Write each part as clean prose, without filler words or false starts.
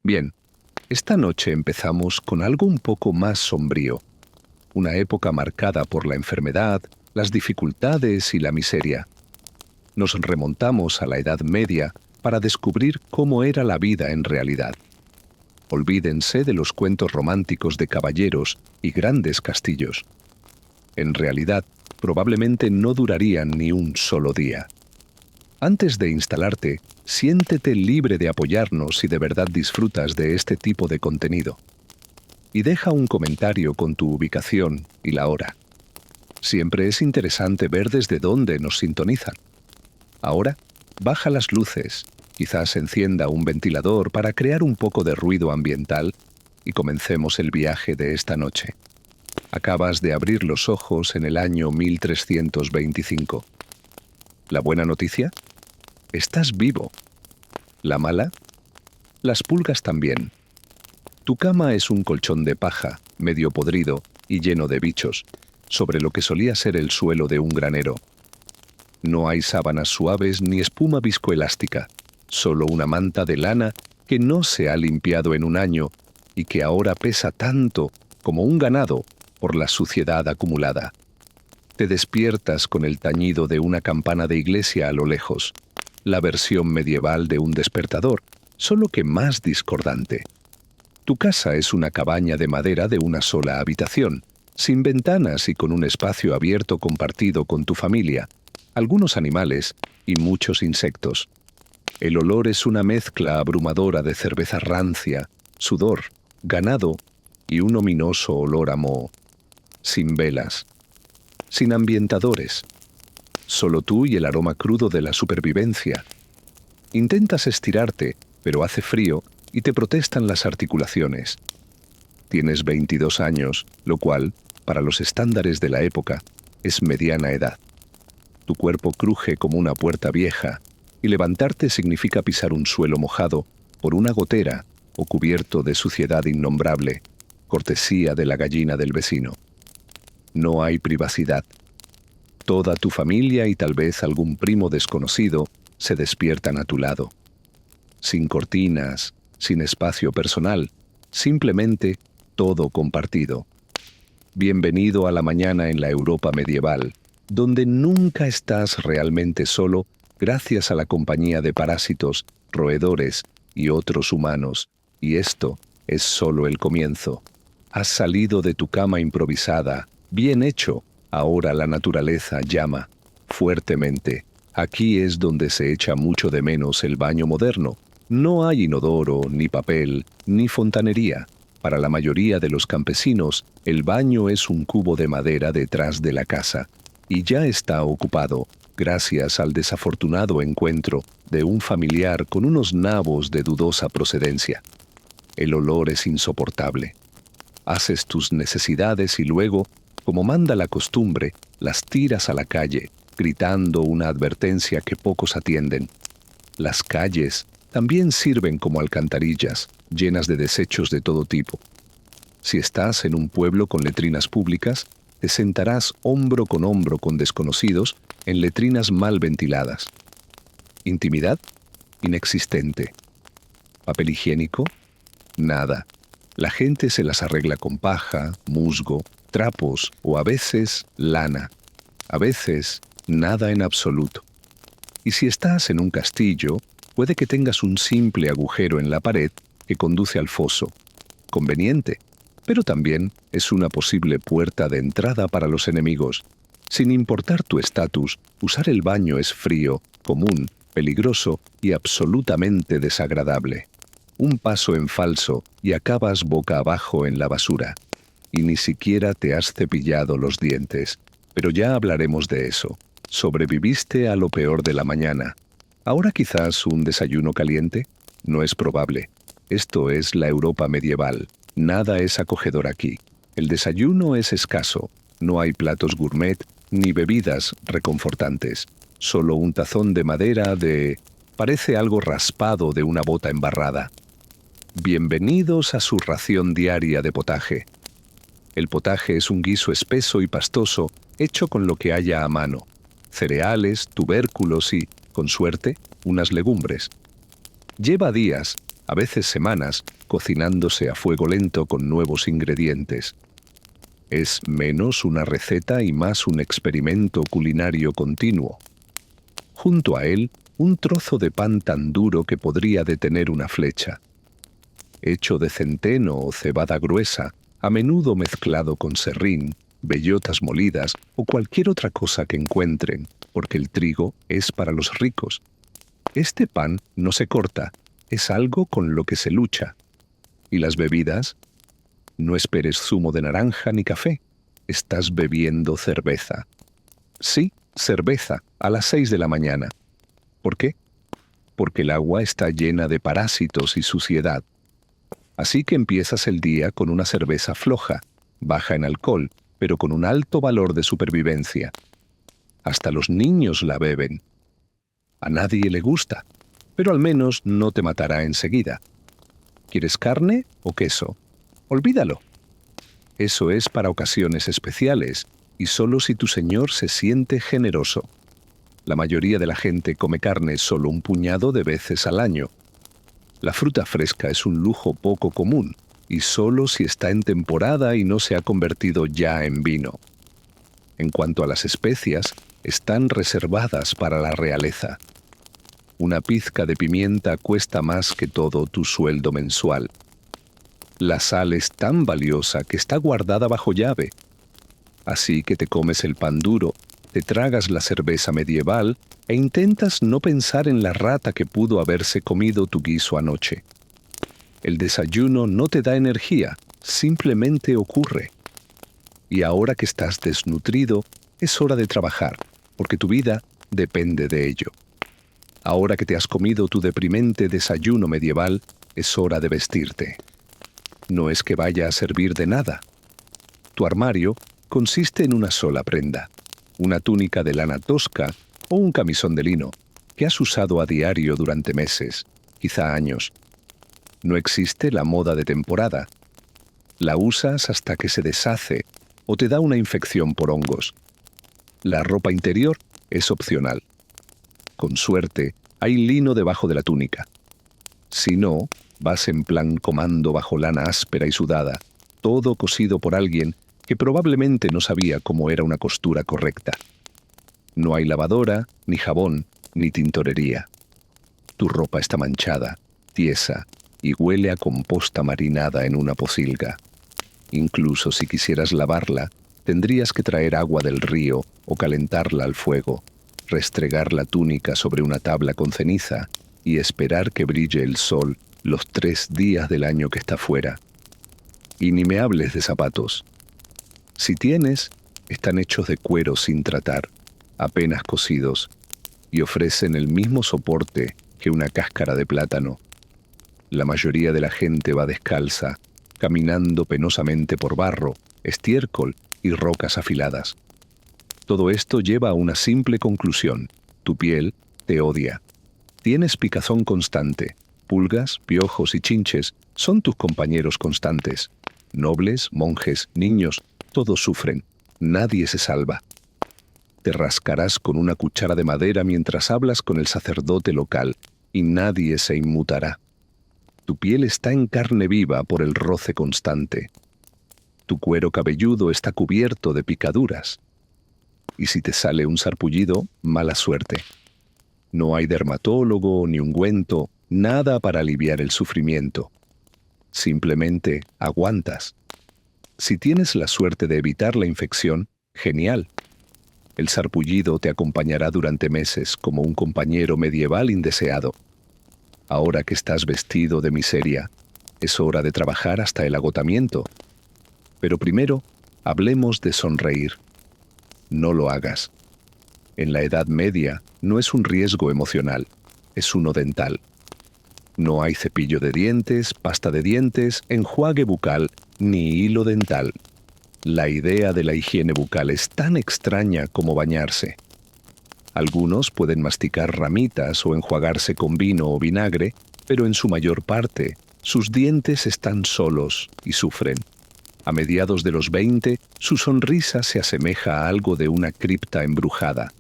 Bien, esta noche empezamos con algo un poco más sombrío, una época marcada por la enfermedad, las dificultades y la miseria. Nos remontamos a la Edad Media para descubrir cómo era la vida en realidad. Olvídense de los cuentos románticos de caballeros y grandes castillos. En realidad, probablemente no durarían ni un solo día. Antes de instalarte, siéntete libre de apoyarnos si de verdad disfrutas de este tipo de contenido. Y deja un comentario con tu ubicación y la hora. Siempre es interesante ver desde dónde nos sintonizan. Ahora, baja las luces, quizás encienda un ventilador para crear un poco de ruido ambiental y comencemos el viaje de esta noche. Acabas de abrir los ojos en el año 1325. ¿La buena noticia? Estás vivo. ¿La mala? Las pulgas también. Tu cama es un colchón de paja, medio podrido y lleno de bichos, sobre lo que solía ser el suelo de un granero. No hay sábanas suaves ni espuma viscoelástica, solo una manta de lana que no se ha limpiado en un año y que ahora pesa tanto como un ganado por la suciedad acumulada. Te despiertas con el tañido de una campana de iglesia a lo lejos, la versión medieval de un despertador, solo que más discordante. Tu casa es una cabaña de madera de una sola habitación, sin ventanas y con un espacio abierto compartido con tu familia, algunos animales y muchos insectos. El olor es una mezcla abrumadora de cerveza rancia, sudor, ganado y un ominoso olor a moho. Sin velas, sin ambientadores, solo tú y el aroma crudo de la supervivencia. Intentas estirarte, pero hace frío y te protestan las articulaciones. Tienes 22 años, lo cual, para los estándares de la época, es mediana edad. Tu cuerpo cruje como una puerta vieja, y levantarte significa pisar un suelo mojado por una gotera o cubierto de suciedad innombrable, cortesía de la gallina del vecino. No hay privacidad. Toda tu familia y tal vez algún primo desconocido se despiertan a tu lado. Sin cortinas, sin espacio personal, simplemente todo compartido. Bienvenido a la mañana en la Europa medieval, donde nunca estás realmente solo gracias a la compañía de parásitos, roedores y otros humanos, y esto es solo el comienzo. Has salido de tu cama improvisada, bien hecho, ahora la naturaleza llama, fuertemente. Aquí es donde se echa mucho de menos el baño moderno. No hay inodoro, ni papel, ni fontanería. Para la mayoría de los campesinos, el baño es un cubo de madera detrás de la casa, y ya está ocupado, gracias al desafortunado encuentro de un familiar con unos nabos de dudosa procedencia. El olor es insoportable. Haces tus necesidades y luego, como manda la costumbre, las tiras a la calle, gritando una advertencia que pocos atienden. Las calles también sirven como alcantarillas, llenas de desechos de todo tipo. Si estás en un pueblo con letrinas públicas, te sentarás hombro con desconocidos en letrinas mal ventiladas. ¿Intimidad? Inexistente. ¿Papel higiénico? Nada. La gente se las arregla con paja, musgo, trapos o a veces lana. A veces nada en absoluto. Y si estás en un castillo, puede que tengas un simple agujero en la pared que conduce al foso. Conveniente, pero también es una posible puerta de entrada para los enemigos. Sin importar tu estatus, usar el baño es frío, común, peligroso y absolutamente desagradable. Un paso en falso y acabas boca abajo en la basura. Y ni siquiera te has cepillado los dientes. Pero ya hablaremos de eso. Sobreviviste a lo peor de la mañana. ¿Ahora quizás un desayuno caliente? No es probable. Esto es la Europa medieval. Nada es acogedor aquí. El desayuno es escaso. No hay platos gourmet ni bebidas reconfortantes. Solo un tazón de madera parece algo raspado de una bota embarrada. Bienvenidos a su ración diaria de potaje. El potaje es un guiso espeso y pastoso hecho con lo que haya a mano. Cereales, tubérculos y, con suerte, unas legumbres. Lleva días, a veces semanas, cocinándose a fuego lento con nuevos ingredientes. Es menos una receta y más un experimento culinario continuo. Junto a él, un trozo de pan tan duro que podría detener una flecha. Hecho de centeno o cebada gruesa, a menudo mezclado con serrín, bellotas molidas o cualquier otra cosa que encuentren, porque el trigo es para los ricos. Este pan no se corta, es algo con lo que se lucha. ¿Y las bebidas? No esperes zumo de naranja ni café. Estás bebiendo cerveza. Sí, cerveza, a las 6 de la mañana. ¿Por qué? Porque el agua está llena de parásitos y suciedad. Así que empiezas el día con una cerveza floja, baja en alcohol, pero con un alto valor de supervivencia. Hasta los niños la beben. A nadie le gusta, pero al menos no te matará enseguida. ¿Quieres carne o queso? Olvídalo. Eso es para ocasiones especiales y solo si tu Señor se siente generoso. La mayoría de la gente come carne solo un puñado de veces al año. La fruta fresca es un lujo poco común y solo si está en temporada y no se ha convertido ya en vino. En cuanto a las especias, están reservadas para la realeza. Una pizca de pimienta cuesta más que todo tu sueldo mensual. La sal es tan valiosa que está guardada bajo llave. Así que te comes el pan duro, te tragas la cerveza medieval e intentas no pensar en la rata que pudo haberse comido tu guiso anoche. El desayuno no te da energía, simplemente ocurre. Y ahora que estás desnutrido, es hora de trabajar, porque tu vida depende de ello. Ahora que te has comido tu deprimente desayuno medieval, es hora de vestirte. No es que vaya a servir de nada. Tu armario consiste en una sola prenda, una túnica de lana tosca o un camisón de lino, que has usado a diario durante meses, quizá años. No existe la moda de temporada. La usas hasta que se deshace o te da una infección por hongos. La ropa interior es opcional. Con suerte, hay lino debajo de la túnica. Si no, vas en plan comando bajo lana áspera y sudada, todo cosido por alguien que probablemente no sabía cómo era una costura correcta. No hay lavadora, ni jabón, ni tintorería. Tu ropa está manchada, tiesa, y huele a composta marinada en una pocilga. Incluso si quisieras lavarla, tendrías que traer agua del río o calentarla al fuego, restregar la túnica sobre una tabla con ceniza y esperar que brille el sol los 3 días del año que está fuera. Y ni me hables de zapatos. Si tienes, están hechos de cuero sin tratar, apenas cosidos, y ofrecen el mismo soporte que una cáscara de plátano. La mayoría de la gente va descalza, caminando penosamente por barro, estiércol y rocas afiladas. Todo esto lleva a una simple conclusión: tu piel te odia. Tienes picazón constante. Pulgas, piojos y chinches son tus compañeros constantes. Nobles, monjes, niños, todos sufren. Nadie se salva. Te rascarás con una cuchara de madera mientras hablas con el sacerdote local y nadie se inmutará. Tu piel está en carne viva por el roce constante. Tu cuero cabelludo está cubierto de picaduras. Y si te sale un sarpullido, mala suerte. No hay dermatólogo ni ungüento, nada para aliviar el sufrimiento. Simplemente aguantas. Si tienes la suerte de evitar la infección, genial. El sarpullido te acompañará durante meses como un compañero medieval indeseado. Ahora que estás vestido de miseria, es hora de trabajar hasta el agotamiento. Pero primero, hablemos de sonreír. No lo hagas. En la Edad Media no es un riesgo emocional, es uno dental. No hay cepillo de dientes, pasta de dientes, enjuague bucal ni hilo dental. La idea de la higiene bucal es tan extraña como bañarse. Algunos pueden masticar ramitas o enjuagarse con vino o vinagre, pero en su mayor parte, sus dientes están solos y sufren. A mediados de los 20, su sonrisa se asemeja a algo de una cripta embrujada.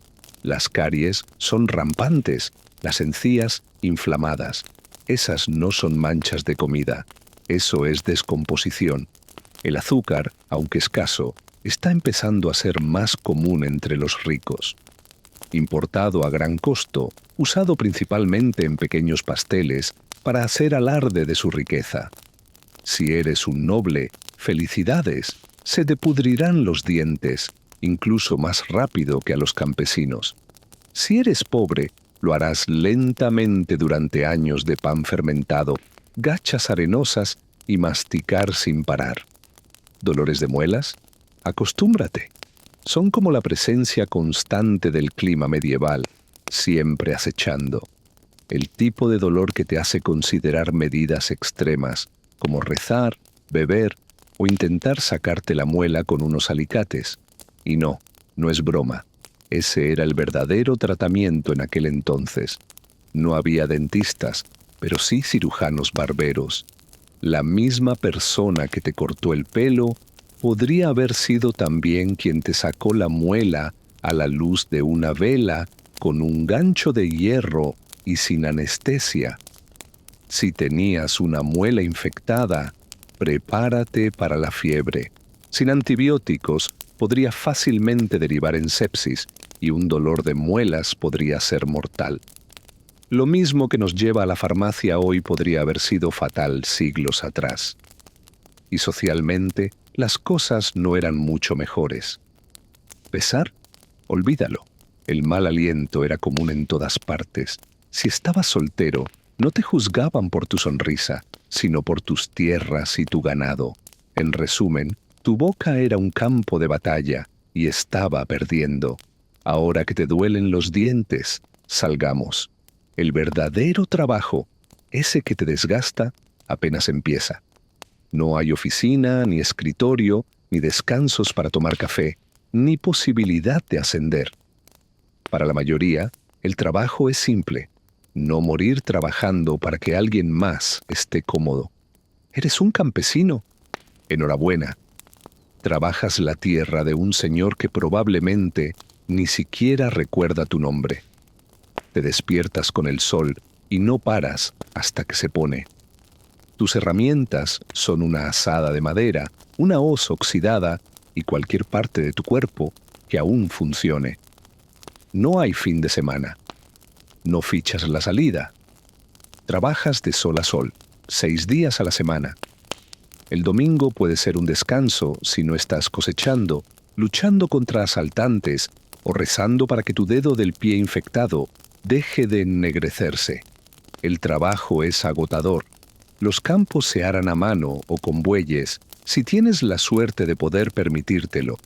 Las caries son rampantes, las encías inflamadas. Esas no son manchas de comida, eso es descomposición. El azúcar, aunque escaso, está empezando a ser más común entre los ricos. Importado a gran costo, usado principalmente en pequeños pasteles para hacer alarde de su riqueza. Si eres un noble, felicidades, se te pudrirán los dientes, incluso más rápido que a los campesinos. Si eres pobre, lo harás lentamente durante años de pan fermentado, gachas arenosas y masticar sin parar. ¿Dolores de muelas? Acostúmbrate. Son como la presencia constante del clima medieval, siempre acechando. El tipo de dolor que te hace considerar medidas extremas, como rezar, beber o intentar sacarte la muela con unos alicates. Y no, no es broma. Ese era el verdadero tratamiento en aquel entonces. No había dentistas, pero sí cirujanos barberos. La misma persona que te cortó el pelo podría haber sido también quien te sacó la muela a la luz de una vela con un gancho de hierro y sin anestesia. Si tenías una muela infectada, prepárate para la fiebre. Sin antibióticos, podría fácilmente derivar en sepsis y un dolor de muelas podría ser mortal. Lo mismo que nos lleva a la farmacia hoy podría haber sido fatal siglos atrás. Y socialmente, las cosas no eran mucho mejores. ¿Pesar? Olvídalo. El mal aliento era común en todas partes. Si estabas soltero, no te juzgaban por tu sonrisa, sino por tus tierras y tu ganado. En resumen, tu boca era un campo de batalla y estaba perdiendo. Ahora que te duelen los dientes, salgamos. El verdadero trabajo, ese que te desgasta, apenas empieza. No hay oficina, ni escritorio, ni descansos para tomar café, ni posibilidad de ascender. Para la mayoría, el trabajo es simple. No morir trabajando para que alguien más esté cómodo. ¿Eres un campesino? Enhorabuena. Trabajas la tierra de un señor que probablemente ni siquiera recuerda tu nombre. Te despiertas con el sol y no paras hasta que se pone. Tus herramientas son una azada de madera, una hoz oxidada y cualquier parte de tu cuerpo que aún funcione. No hay fin de semana. No fichas la salida. Trabajas de sol a sol, 6 días a la semana. El domingo puede ser un descanso si no estás cosechando, luchando contra asaltantes o rezando para que tu dedo del pie infectado deje de ennegrecerse. El trabajo es agotador. Los campos se aran a mano o con bueyes, si tienes la suerte de poder permitírtelo.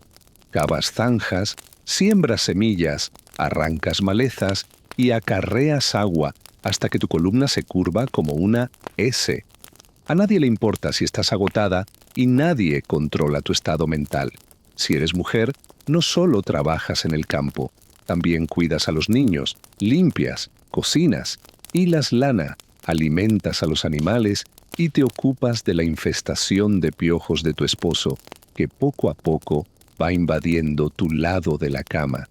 Cavas zanjas, siembras semillas, arrancas malezas y acarreas agua hasta que tu columna se curva como una S. A nadie le importa si estás agotada y nadie controla tu estado mental. Si eres mujer, no solo trabajas en el campo, también cuidas a los niños, limpias, cocinas, hilas lana, alimentas a los animales y te ocupas de la infestación de piojos de tu esposo, que poco a poco va invadiendo tu lado de la cama.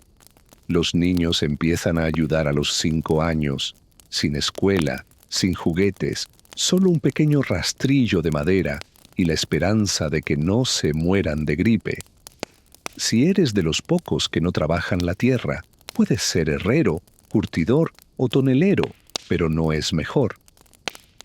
Los niños empiezan a ayudar a los 5 años, sin escuela, sin juguetes, solo un pequeño rastrillo de madera y la esperanza de que no se mueran de gripe. Si eres de los pocos que no trabajan la tierra, puedes ser herrero, curtidor o tonelero, pero no es mejor.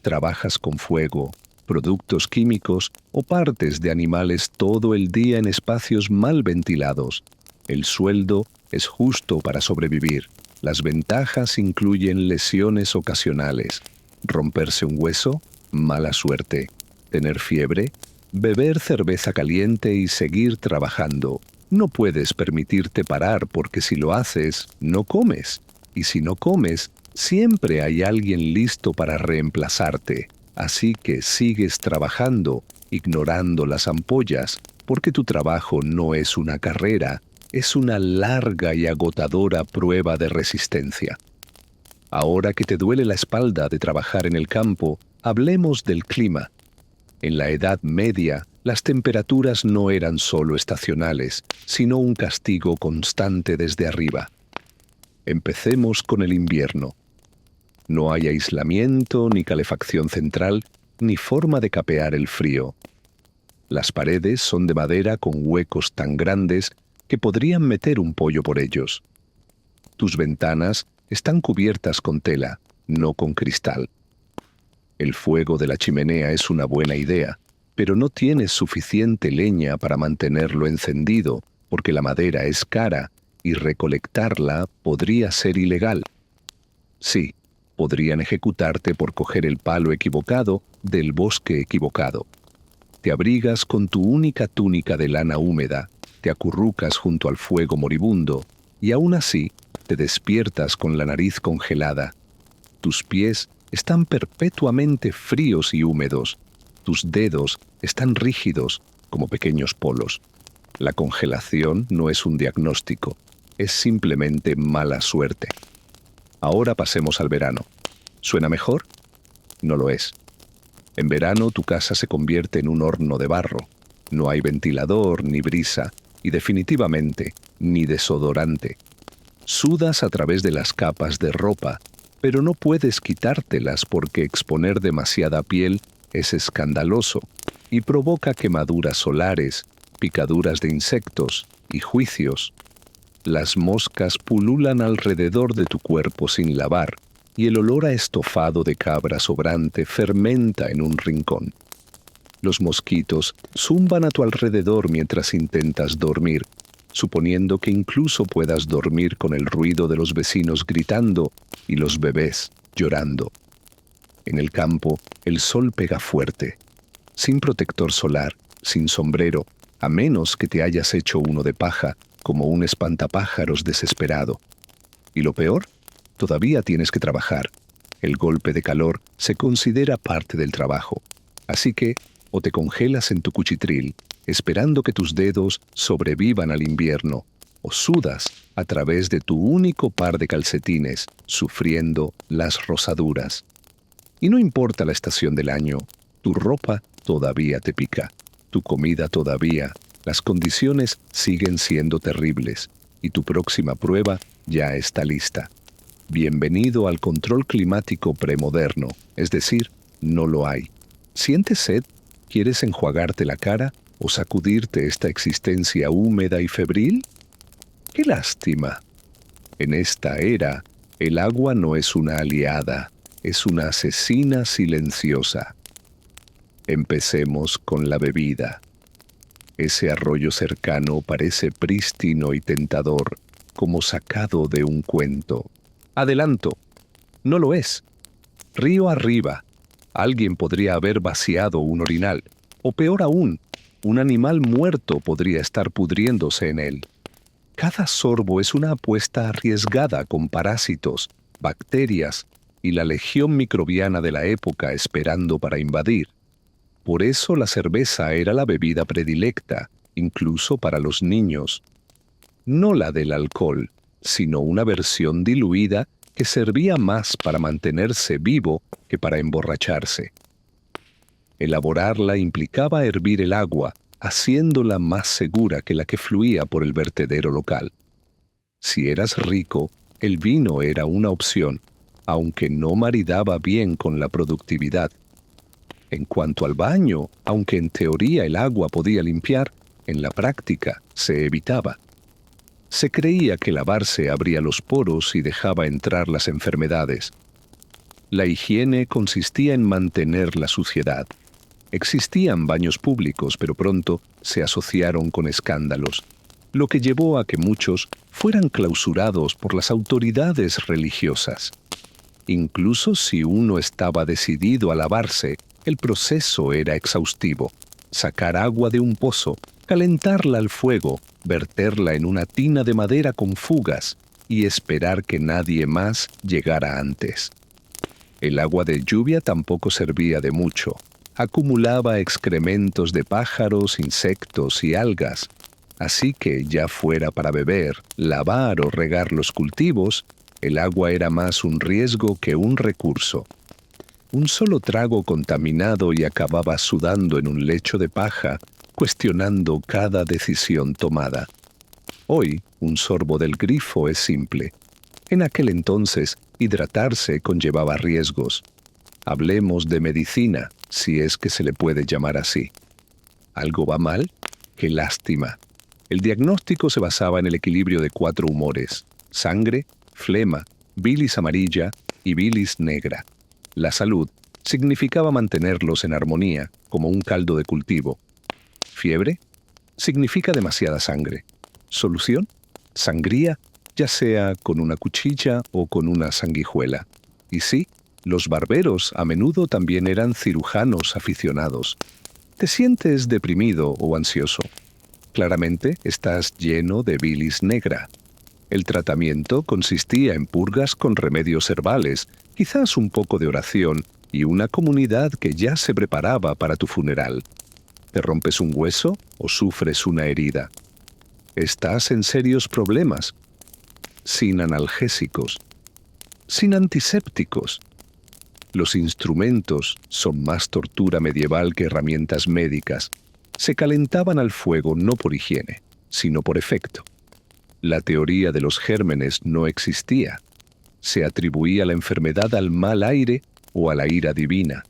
Trabajas con fuego, productos químicos o partes de animales todo el día en espacios mal ventilados. El sueldo es justo para sobrevivir. Las ventajas incluyen lesiones ocasionales. Romperse un hueso, mala suerte. Tener fiebre, beber cerveza caliente y seguir trabajando. No puedes permitirte parar porque si lo haces, no comes. Y si no comes, siempre hay alguien listo para reemplazarte. Así que sigues trabajando, ignorando las ampollas, porque tu trabajo no es una carrera, es una larga y agotadora prueba de resistencia. Ahora que te duele la espalda de trabajar en el campo, hablemos del clima. En la Edad Media, las temperaturas no eran solo estacionales, sino un castigo constante desde arriba. Empecemos con el invierno. No hay aislamiento, ni calefacción central, ni forma de capear el frío. Las paredes son de madera con huecos tan grandes que podrían meter un pollo por ellos. Tus ventanas están cubiertas con tela, no con cristal. El fuego de la chimenea es una buena idea, pero no tienes suficiente leña para mantenerlo encendido, porque la madera es cara y recolectarla podría ser ilegal. Sí, podrían ejecutarte por coger el palo equivocado del bosque equivocado. Te abrigas con tu única túnica de lana húmeda, te acurrucas junto al fuego moribundo y aún así te despiertas con la nariz congelada. Tus pies están perpetuamente fríos y húmedos. Tus dedos están rígidos como pequeños polos. La congelación no es un diagnóstico, es simplemente mala suerte. Ahora pasemos al verano. ¿Suena mejor? No lo es. En verano tu casa se convierte en un horno de barro. No hay ventilador ni brisa y definitivamente ni desodorante. Sudas a través de las capas de ropa, pero no puedes quitártelas porque exponer demasiada piel es escandaloso y provoca quemaduras solares, picaduras de insectos y juicios. Las moscas pululan alrededor de tu cuerpo sin lavar y el olor a estofado de cabra sobrante fermenta en un rincón. Los mosquitos zumban a tu alrededor mientras intentas dormir, suponiendo que incluso puedas dormir con el ruido de los vecinos gritando y los bebés llorando. En el campo, el sol pega fuerte, sin protector solar, sin sombrero, a menos que te hayas hecho uno de paja, como un espantapájaros desesperado. Y lo peor, todavía tienes que trabajar. El golpe de calor se considera parte del trabajo. Así que, o te congelas en tu cuchitril, esperando que tus dedos sobrevivan al invierno, o sudas a través de tu único par de calcetines, sufriendo las rosaduras. Y no importa la estación del año, tu ropa todavía te pica, tu comida todavía, las condiciones siguen siendo terribles, y tu próxima prueba ya está lista. Bienvenido al control climático premoderno, es decir, no lo hay. ¿Sientes sed? ¿Quieres enjuagarte la cara o sacudirte esta existencia húmeda y febril? ¡Qué lástima! En esta era, el agua no es una aliada, es una asesina silenciosa. Empecemos con la bebida. Ese arroyo cercano parece prístino y tentador, como sacado de un cuento. Adelanto, no lo es. Río arriba, alguien podría haber vaciado un orinal, o peor aún, un animal muerto podría estar pudriéndose en él. Cada sorbo es una apuesta arriesgada con parásitos, bacterias y la legión microbiana de la época esperando para invadir. Por eso la cerveza era la bebida predilecta, incluso para los niños. No la del alcohol, sino una versión diluida que servía más para mantenerse vivo que para emborracharse. Elaborarla implicaba hervir el agua, haciéndola más segura que la que fluía por el vertedero local. Si eras rico, el vino era una opción, aunque no maridaba bien con la productividad. En cuanto al baño, aunque en teoría el agua podía limpiar, en la práctica se evitaba. Se creía que lavarse abría los poros y dejaba entrar las enfermedades. La higiene consistía en mantener la suciedad. Existían baños públicos, pero pronto se asociaron con escándalos, lo que llevó a que muchos fueran clausurados por las autoridades religiosas. Incluso si uno estaba decidido a lavarse, el proceso era exhaustivo. Sacar agua de un pozo, calentarla al fuego, verterla en una tina de madera con fugas y esperar que nadie más llegara antes. El agua de lluvia tampoco servía de mucho. Acumulaba excrementos de pájaros, insectos y algas. Así que, ya fuera para beber, lavar o regar los cultivos, el agua era más un riesgo que un recurso. Un solo trago contaminado y acababa sudando en un lecho de paja, cuestionando cada decisión tomada. Hoy, un sorbo del grifo es simple. En aquel entonces, Hidratarse conllevaba riesgos. Hablemos de medicina, si es que se le puede llamar así. ¿Algo va mal? ¡Qué lástima! El diagnóstico se basaba en el equilibrio de 4 humores: sangre, flema, bilis amarilla y bilis negra. La salud significaba mantenerlos en armonía, como un caldo de cultivo. Fiebre significa demasiada sangre. Solución: sangría, ya sea con una cuchilla o con una sanguijuela. Y sí, los barberos a menudo también eran cirujanos aficionados. ¿Te sientes deprimido o ansioso? Claramente estás lleno de bilis negra. El tratamiento consistía en purgas con remedios herbales, quizás un poco de oración y una comunidad que ya se preparaba para tu funeral. ¿Te rompes un hueso o sufres una herida? Estás en serios problemas. Sin analgésicos, sin antisépticos. Los instrumentos son más tortura medieval que herramientas médicas. Se calentaban al fuego no por higiene, sino por efecto. La teoría de los gérmenes no existía. Se atribuía la enfermedad al mal aire o a la ira divina.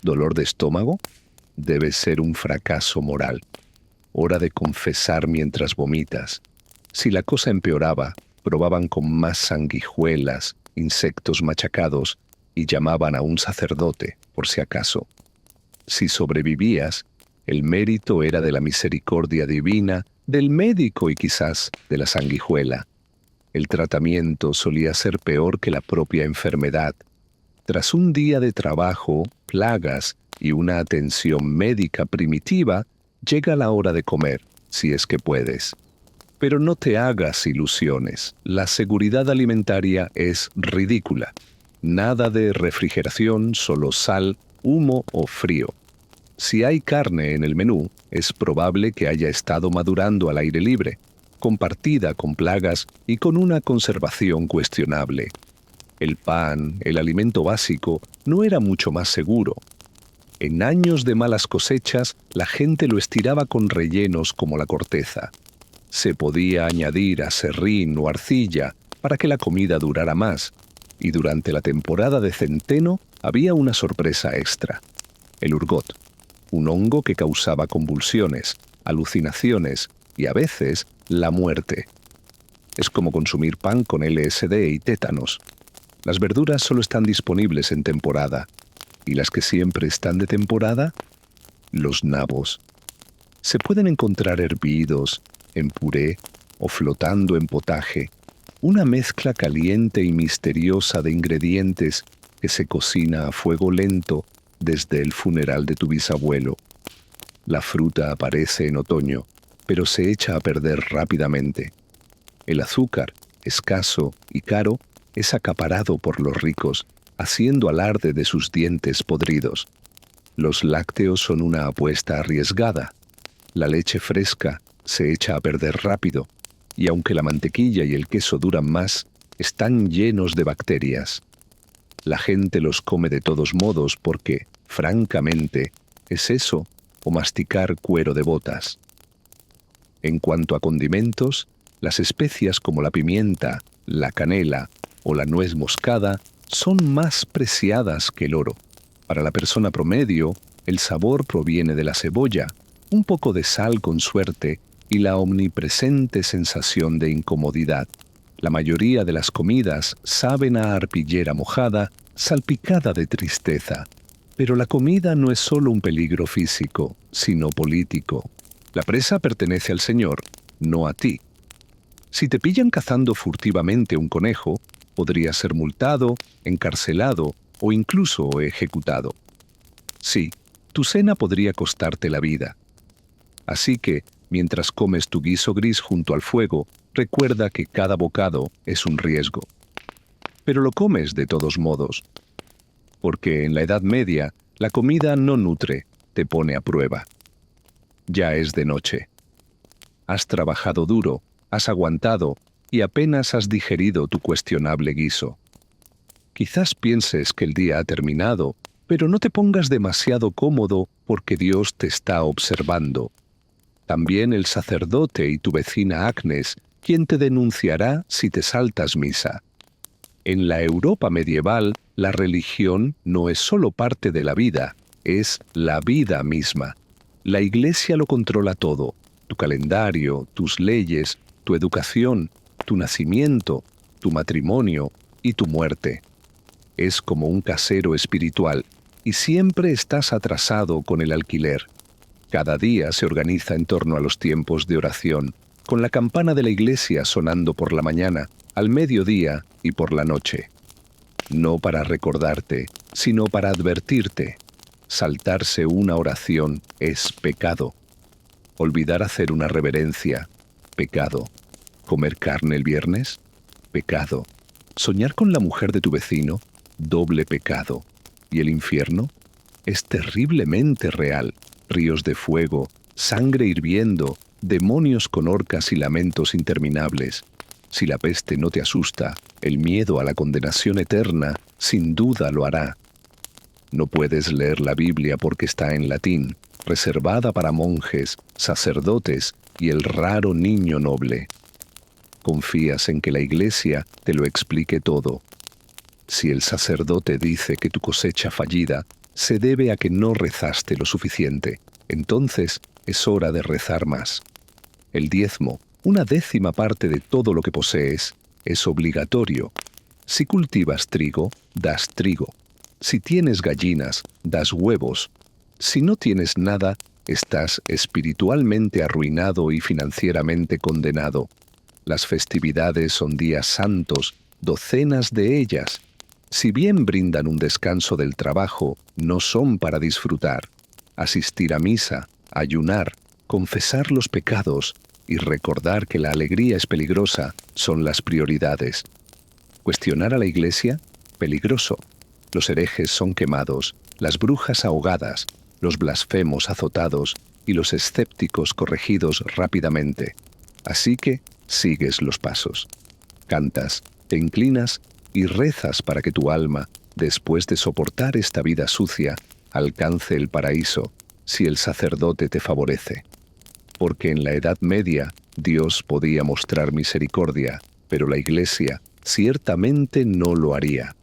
¿Dolor de estómago? Debe ser un fracaso moral. Hora de confesar mientras vomitas. Si la cosa empeoraba, probaban con más sanguijuelas, insectos machacados y llamaban a un sacerdote, por si acaso. Si sobrevivías, el mérito era de la misericordia divina, del médico y quizás de la sanguijuela. El tratamiento solía ser peor que la propia enfermedad. Tras un día de trabajo, plagas y una atención médica primitiva, llega la hora de comer, si es que puedes. Pero no te hagas ilusiones. La seguridad alimentaria es ridícula. Nada de refrigeración, solo sal, humo o frío. Si hay carne en el menú, es probable que haya estado madurando al aire libre, compartida con plagas y con una conservación cuestionable. El pan, el alimento básico, no era mucho más seguro. En años de malas cosechas, la gente lo estiraba con rellenos como la corteza. Se podía añadir aserrín o arcilla para que la comida durara más, y durante la temporada de centeno había una sorpresa extra: el urgot, un hongo que causaba convulsiones, alucinaciones y a veces la muerte. Es como consumir pan con LSD y tétanos. Las verduras solo están disponibles en temporada, y las que siempre están de temporada, los nabos. Se pueden encontrar hervidos, en puré o flotando en potaje, una mezcla caliente y misteriosa de ingredientes que se cocina a fuego lento desde el funeral de tu bisabuelo. La fruta aparece en otoño, pero se echa a perder rápidamente. El azúcar, escaso y caro, es acaparado por los ricos, haciendo alarde de sus dientes podridos. Los lácteos son una apuesta arriesgada. La leche fresca se echa a perder rápido, y aunque la mantequilla y el queso duran más, están llenos de bacterias. La gente los come de todos modos porque, francamente, es eso o masticar cuero de botas. En cuanto a condimentos, las especias como la pimienta, la canela o la nuez moscada son más preciadas que el oro. Para la persona promedio, el sabor proviene de la cebolla, un poco de sal con suerte y la omnipresente sensación de incomodidad. La mayoría de las comidas saben a arpillera mojada, salpicada de tristeza. Pero la comida no es solo un peligro físico, sino político. La presa pertenece al Señor, no a ti. Si te pillan cazando furtivamente un conejo, podrías ser multado, encarcelado o incluso ejecutado. Sí, tu cena podría costarte la vida. Así que, mientras comes tu guiso gris junto al fuego, recuerda que cada bocado es un riesgo. Pero lo comes de todos modos. Porque en la Edad Media, la comida no nutre, te pone a prueba. Ya es de noche. Has trabajado duro, has aguantado y apenas has digerido tu cuestionable guiso. Quizás pienses que el día ha terminado, pero no te pongas demasiado cómodo porque Dios te está observando. También el sacerdote y tu vecina Agnes, quien te denunciará si te saltas misa. En la Europa medieval, la religión no es solo parte de la vida, es la vida misma. La Iglesia lo controla todo: tu calendario, tus leyes, tu educación, tu nacimiento, tu matrimonio y tu muerte. Es como un casero espiritual y siempre estás atrasado con el alquiler. Cada día se organiza en torno a los tiempos de oración, con la campana de la iglesia sonando por la mañana, al mediodía y por la noche. No para recordarte, sino para advertirte. Saltarse una oración es pecado. Olvidar hacer una reverencia, pecado. Comer carne el viernes, pecado. Soñar con la mujer de tu vecino, doble pecado. ¿Y el infierno? Es terriblemente real. Ríos de fuego, sangre hirviendo, demonios con horcas y lamentos interminables. Si la peste no te asusta, el miedo a la condenación eterna sin duda lo hará. No puedes leer la Biblia porque está en latín, reservada para monjes, sacerdotes y el raro niño noble. Confías en que la Iglesia te lo explique todo. Si el sacerdote dice que tu cosecha fallida se debe a que no rezaste lo suficiente, entonces es hora de rezar más. El diezmo, una décima parte de todo lo que posees, es obligatorio. Si cultivas trigo, das trigo. Si tienes gallinas, das huevos. Si no tienes nada, estás espiritualmente arruinado y financieramente condenado. Las festividades son días santos, docenas de ellas. Si bien brindan un descanso del trabajo, no son para disfrutar. Asistir a misa, ayunar, confesar los pecados y recordar que la alegría es peligrosa son las prioridades. Cuestionar a la Iglesia, peligroso. Los herejes son quemados, las brujas ahogadas, los blasfemos azotados y los escépticos corregidos rápidamente. Así que sigues los pasos. Cantas, te inclinas y rezas para que tu alma, después de soportar esta vida sucia, alcance el paraíso, si el sacerdote te favorece. Porque en la Edad Media Dios podía mostrar misericordia, pero la Iglesia ciertamente no lo haría.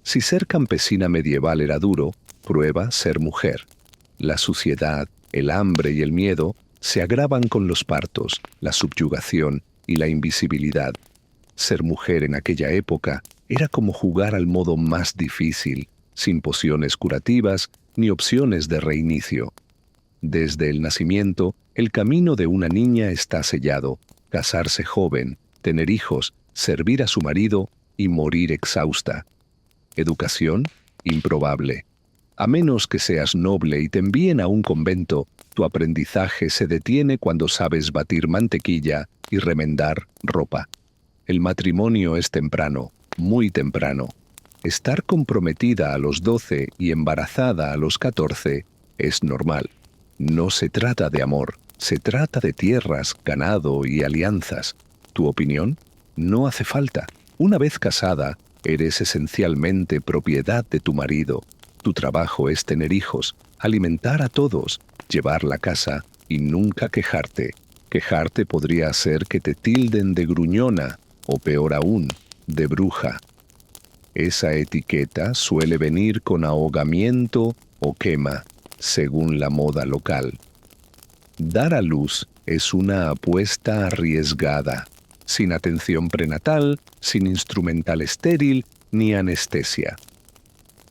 Si ser campesina medieval era duro, prueba ser mujer. La suciedad, el hambre y el miedo se agravan con los partos, la subyugación y la invisibilidad. Ser mujer en aquella época era como jugar al modo más difícil, sin pociones curativas ni opciones de reinicio. Desde el nacimiento, el camino de una niña está sellado: casarse joven, tener hijos, servir a su marido y morir exhausta. Educación, improbable. A menos que seas noble y te envíen a un convento, tu aprendizaje se detiene cuando sabes batir mantequilla y remendar ropa. El matrimonio es temprano, muy temprano. Estar comprometida a los 12 y embarazada a los 14 es normal. No se trata de amor, se trata de tierras, ganado y alianzas. ¿Tu opinión? No hace falta. Una vez casada, eres esencialmente propiedad de tu marido. Tu trabajo es tener hijos, alimentar a todos, llevar la casa y nunca quejarte. Quejarte podría hacer que te tilden de gruñona o, peor aún, de bruja. Esa etiqueta suele venir con ahogamiento o quema, según la moda local. Dar a luz es una apuesta arriesgada, sin atención prenatal, sin instrumental estéril ni anestesia.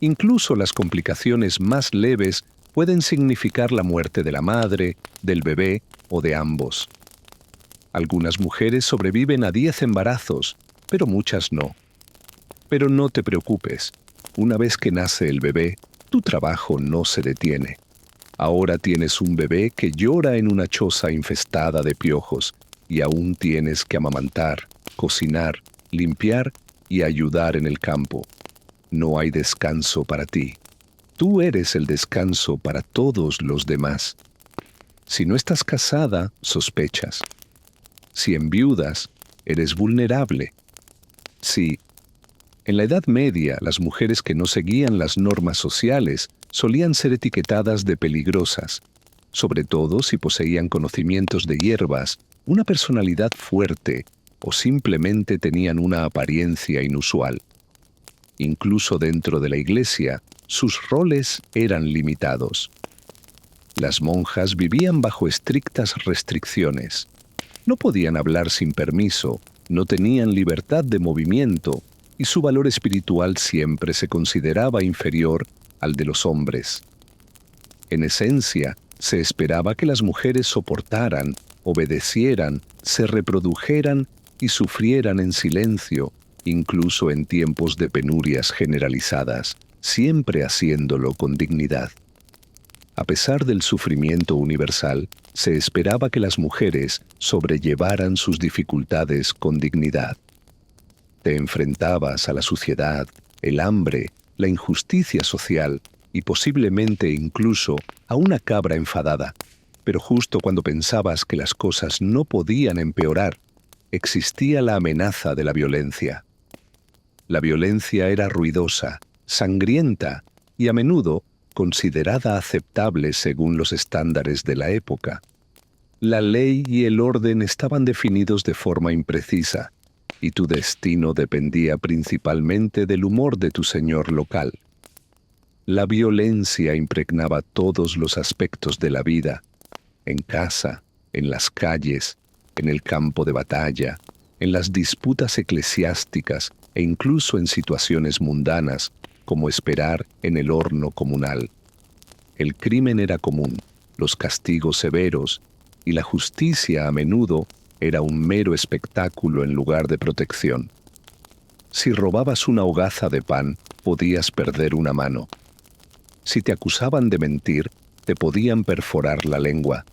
Incluso las complicaciones más leves pueden significar la muerte de la madre, del bebé o de ambos. Algunas mujeres sobreviven a 10 embarazos, pero muchas no. Pero no te preocupes, una vez que nace el bebé, tu trabajo no se detiene. Ahora tienes un bebé que llora en una choza infestada de piojos y aún tienes que amamantar, cocinar, limpiar y ayudar en el campo. No hay descanso para ti. Tú eres el descanso para todos los demás. Si no estás casada, sospechas. Si enviudas, eres vulnerable. Sí, en la Edad Media, las mujeres que no seguían las normas sociales solían ser etiquetadas de peligrosas, sobre todo si poseían conocimientos de hierbas, una personalidad fuerte o simplemente tenían una apariencia inusual. Incluso dentro de la iglesia, sus roles eran limitados. Las monjas vivían bajo estrictas restricciones. No podían hablar sin permiso, no tenían libertad de movimiento y su valor espiritual siempre se consideraba inferior al de los hombres. En esencia, se esperaba que las mujeres soportaran, obedecieran, se reprodujeran y sufrieran en silencio, incluso en tiempos de penurias generalizadas, siempre haciéndolo con dignidad. A pesar del sufrimiento universal, se esperaba que las mujeres sobrellevaran sus dificultades con dignidad. Te enfrentabas a la suciedad, el hambre, la injusticia social y posiblemente incluso a una cabra enfadada. Pero justo cuando pensabas que las cosas no podían empeorar, existía la amenaza de la violencia. La violencia era ruidosa, sangrienta y a menudo considerada aceptable según los estándares de la época. La ley y el orden estaban definidos de forma imprecisa, y tu destino dependía principalmente del humor de tu señor local. La violencia impregnaba todos los aspectos de la vida, en casa, en las calles, en el campo de batalla, en las disputas eclesiásticas e incluso en situaciones mundanas, como esperar en el horno comunal. El crimen era común, los castigos severos, y la justicia a menudo era un mero espectáculo en lugar de protección. Si robabas una hogaza de pan, podías perder una mano. Si te acusaban de mentir, te podían perforar la lengua.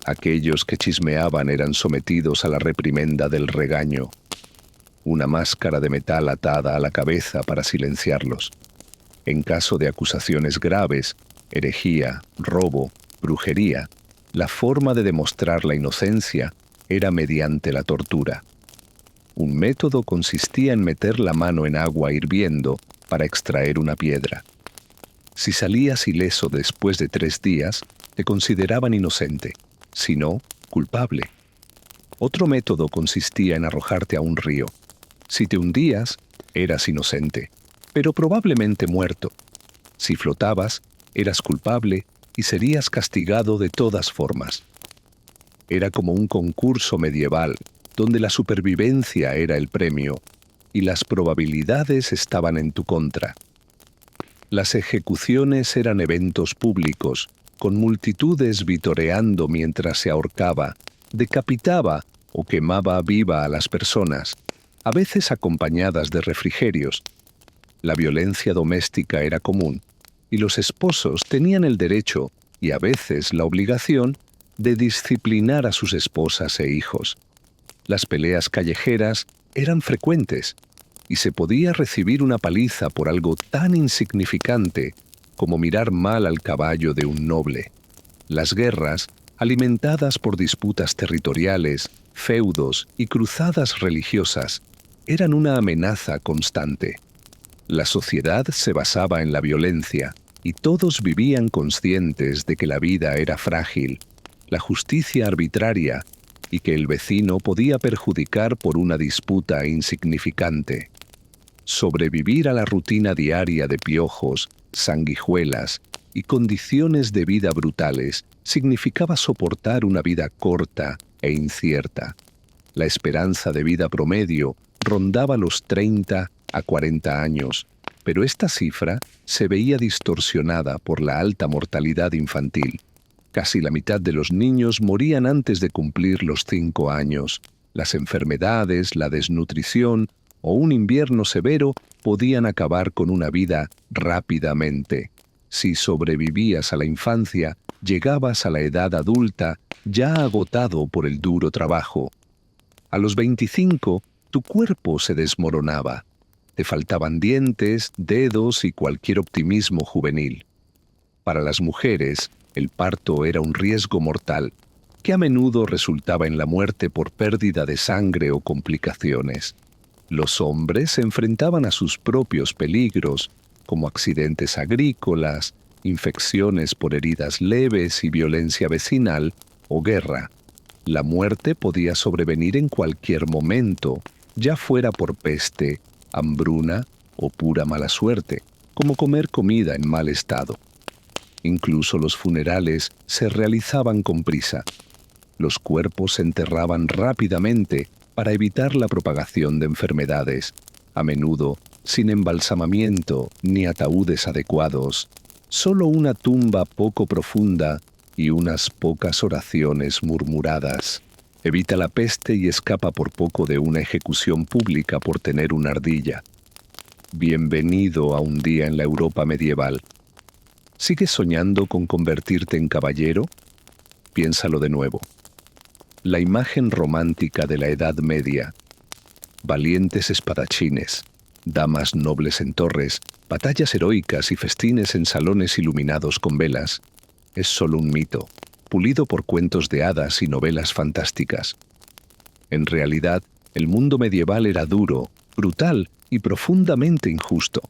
Aquellos que chismeaban eran sometidos a la reprimenda del regaño, una máscara de metal atada a la cabeza para silenciarlos. En caso de acusaciones graves, herejía, robo, brujería, la forma de demostrar la inocencia era mediante la tortura. Un método consistía en meter la mano en agua hirviendo para extraer una piedra. Si salías ileso después de 3 días, te consideraban inocente, si no, culpable. Otro método consistía en arrojarte a un río. Si te hundías, eras inocente, pero probablemente muerto. Si flotabas, eras culpable y serías castigado de todas formas. Era como un concurso medieval, donde la supervivencia era el premio y las probabilidades estaban en tu contra. Las ejecuciones eran eventos públicos, con multitudes vitoreando mientras se ahorcaba, decapitaba o quemaba viva a las personas, a veces acompañadas de refrigerios. La violencia doméstica era común, y los esposos tenían el derecho, y a veces la obligación, de disciplinar a sus esposas e hijos. Las peleas callejeras eran frecuentes, y se podía recibir una paliza por algo tan insignificante como mirar mal al caballo de un noble. Las guerras, alimentadas por disputas territoriales, feudos y cruzadas religiosas, eran una amenaza constante. La sociedad se basaba en la violencia, y todos vivían conscientes de que la vida era frágil, la justicia arbitraria, y que el vecino podía perjudicar por una disputa insignificante. Sobrevivir a la rutina diaria de piojos, sanguijuelas y condiciones de vida brutales significaba soportar una vida corta e incierta. La esperanza de vida promedio rondaba los 30 a 40 años, pero esta cifra se veía distorsionada por la alta mortalidad infantil. Casi la mitad de los niños morían antes de cumplir los 5 años. Las enfermedades, la desnutrición o un invierno severo podían acabar con una vida rápidamente. Si sobrevivías a la infancia, llegabas a la edad adulta ya agotado por el duro trabajo. A los 25, tu cuerpo se desmoronaba. Te faltaban dientes, dedos y cualquier optimismo juvenil. Para las mujeres, el parto era un riesgo mortal, que a menudo resultaba en la muerte por pérdida de sangre o complicaciones. Los hombres se enfrentaban a sus propios peligros, como accidentes agrícolas, infecciones por heridas leves y violencia vecinal o guerra. La muerte podía sobrevenir en cualquier momento, ya fuera por peste, hambruna o pura mala suerte, como comer comida en mal estado. Incluso los funerales se realizaban con prisa. Los cuerpos se enterraban rápidamente para evitar la propagación de enfermedades, a menudo sin embalsamamiento ni ataúdes adecuados, solo una tumba poco profunda y unas pocas oraciones murmuradas. Evita la peste y escapa por poco de una ejecución pública por tener una ardilla. Bienvenido a un día en la Europa medieval. ¿Sigues soñando con convertirte en caballero? Piénsalo de nuevo. La imagen romántica de la Edad Media. Valientes espadachines, damas nobles en torres, batallas heroicas y festines en salones iluminados con velas. Es solo un mito, pulido por cuentos de hadas y novelas fantásticas. En realidad, el mundo medieval era duro, brutal y profundamente injusto.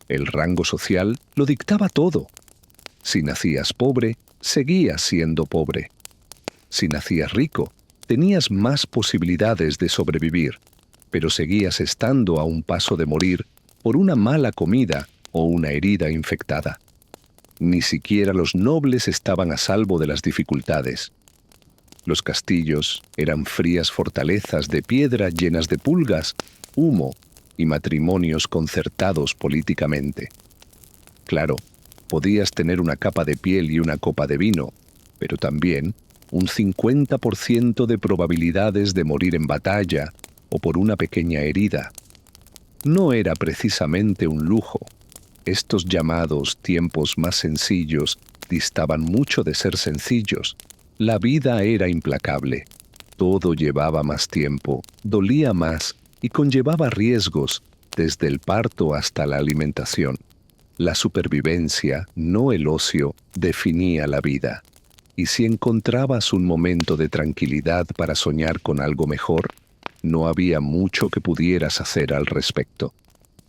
El rango social lo dictaba todo. Si nacías pobre, seguías siendo pobre. Si nacías rico, tenías más posibilidades de sobrevivir, pero seguías estando a un paso de morir por una mala comida o una herida infectada. Ni siquiera los nobles estaban a salvo de las dificultades. Los castillos eran frías fortalezas de piedra llenas de pulgas, humo y matrimonios concertados políticamente. Claro, podías tener una capa de piel y una copa de vino, pero también un 50% de probabilidades de morir en batalla o por una pequeña herida. No era precisamente un lujo. Estos llamados tiempos más sencillos distaban mucho de ser sencillos. La vida era implacable. Todo llevaba más tiempo, dolía más y conllevaba riesgos, desde el parto hasta la alimentación. La supervivencia, no el ocio, definía la vida. Y si encontrabas un momento de tranquilidad para soñar con algo mejor, no había mucho que pudieras hacer al respecto.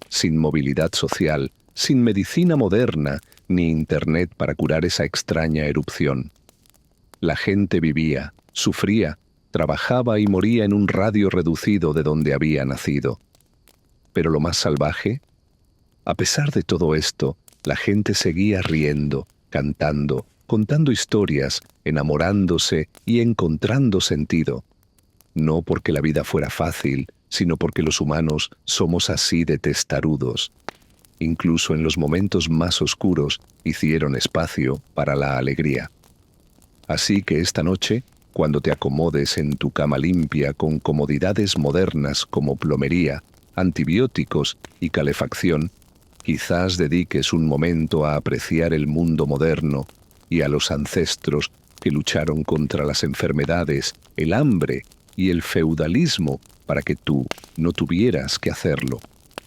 Sin movilidad social, sin medicina moderna, ni internet para curar esa extraña erupción. La gente vivía, sufría, trabajaba y moría en un radio reducido de donde había nacido. Pero lo más salvaje, a pesar de todo esto, la gente seguía riendo, cantando, contando historias, enamorándose y encontrando sentido. No porque la vida fuera fácil, sino porque los humanos somos así de testarudos. Incluso en los momentos más oscuros hicieron espacio para la alegría. Así que esta noche, cuando te acomodes en tu cama limpia con comodidades modernas como plomería, antibióticos y calefacción, quizás dediques un momento a apreciar el mundo moderno y a los ancestros que lucharon contra las enfermedades, el hambre y el feudalismo para que tú no tuvieras que hacerlo.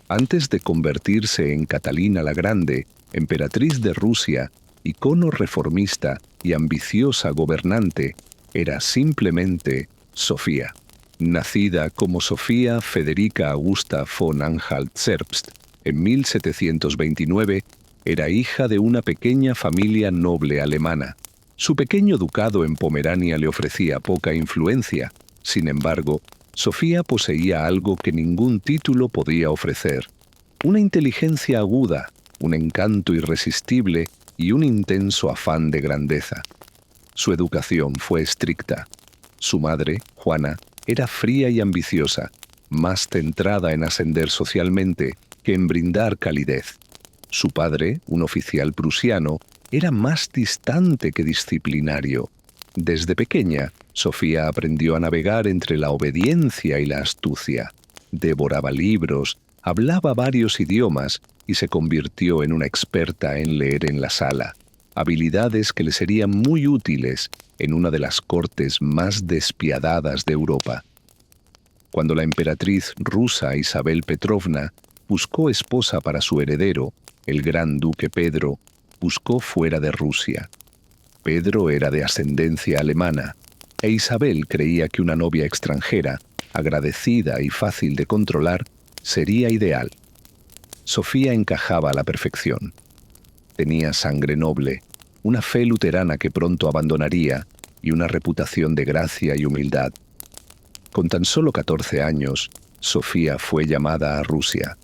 Antes de convertirse en Catalina la Grande, emperatriz de Rusia, icono reformista y ambiciosa gobernante, era simplemente Sofía. Nacida como Sofía Federica Augusta von Anhalt-Zerbst en 1729, era hija de una pequeña familia noble alemana. Su pequeño ducado en Pomerania le ofrecía poca influencia. Sin embargo, Sofía poseía algo que ningún título podía ofrecer: una inteligencia aguda, un encanto irresistible y un intenso afán de grandeza. Su educación fue estricta. Su madre, Juana, era fría y ambiciosa, más centrada en ascender socialmente que en brindar calidez. Su padre, un oficial prusiano, era más distante que disciplinario. Desde pequeña, Sofía aprendió a navegar entre la obediencia y la astucia. Devoraba libros, hablaba varios idiomas y se convirtió en una experta en leer en la sala, habilidades que le serían muy útiles en una de las cortes más despiadadas de Europa. Cuando la emperatriz rusa Isabel Petrovna buscó esposa para su heredero, el gran duque Pedro, buscó fuera de Rusia. Pedro era de ascendencia alemana, e Isabel creía que una novia extranjera, agradecida y fácil de controlar, sería ideal. Sofía encajaba a la perfección. Tenía sangre noble, una fe luterana que pronto abandonaría y una reputación de gracia y humildad. Con tan solo 14 años, Sofía fue llamada a Rusia.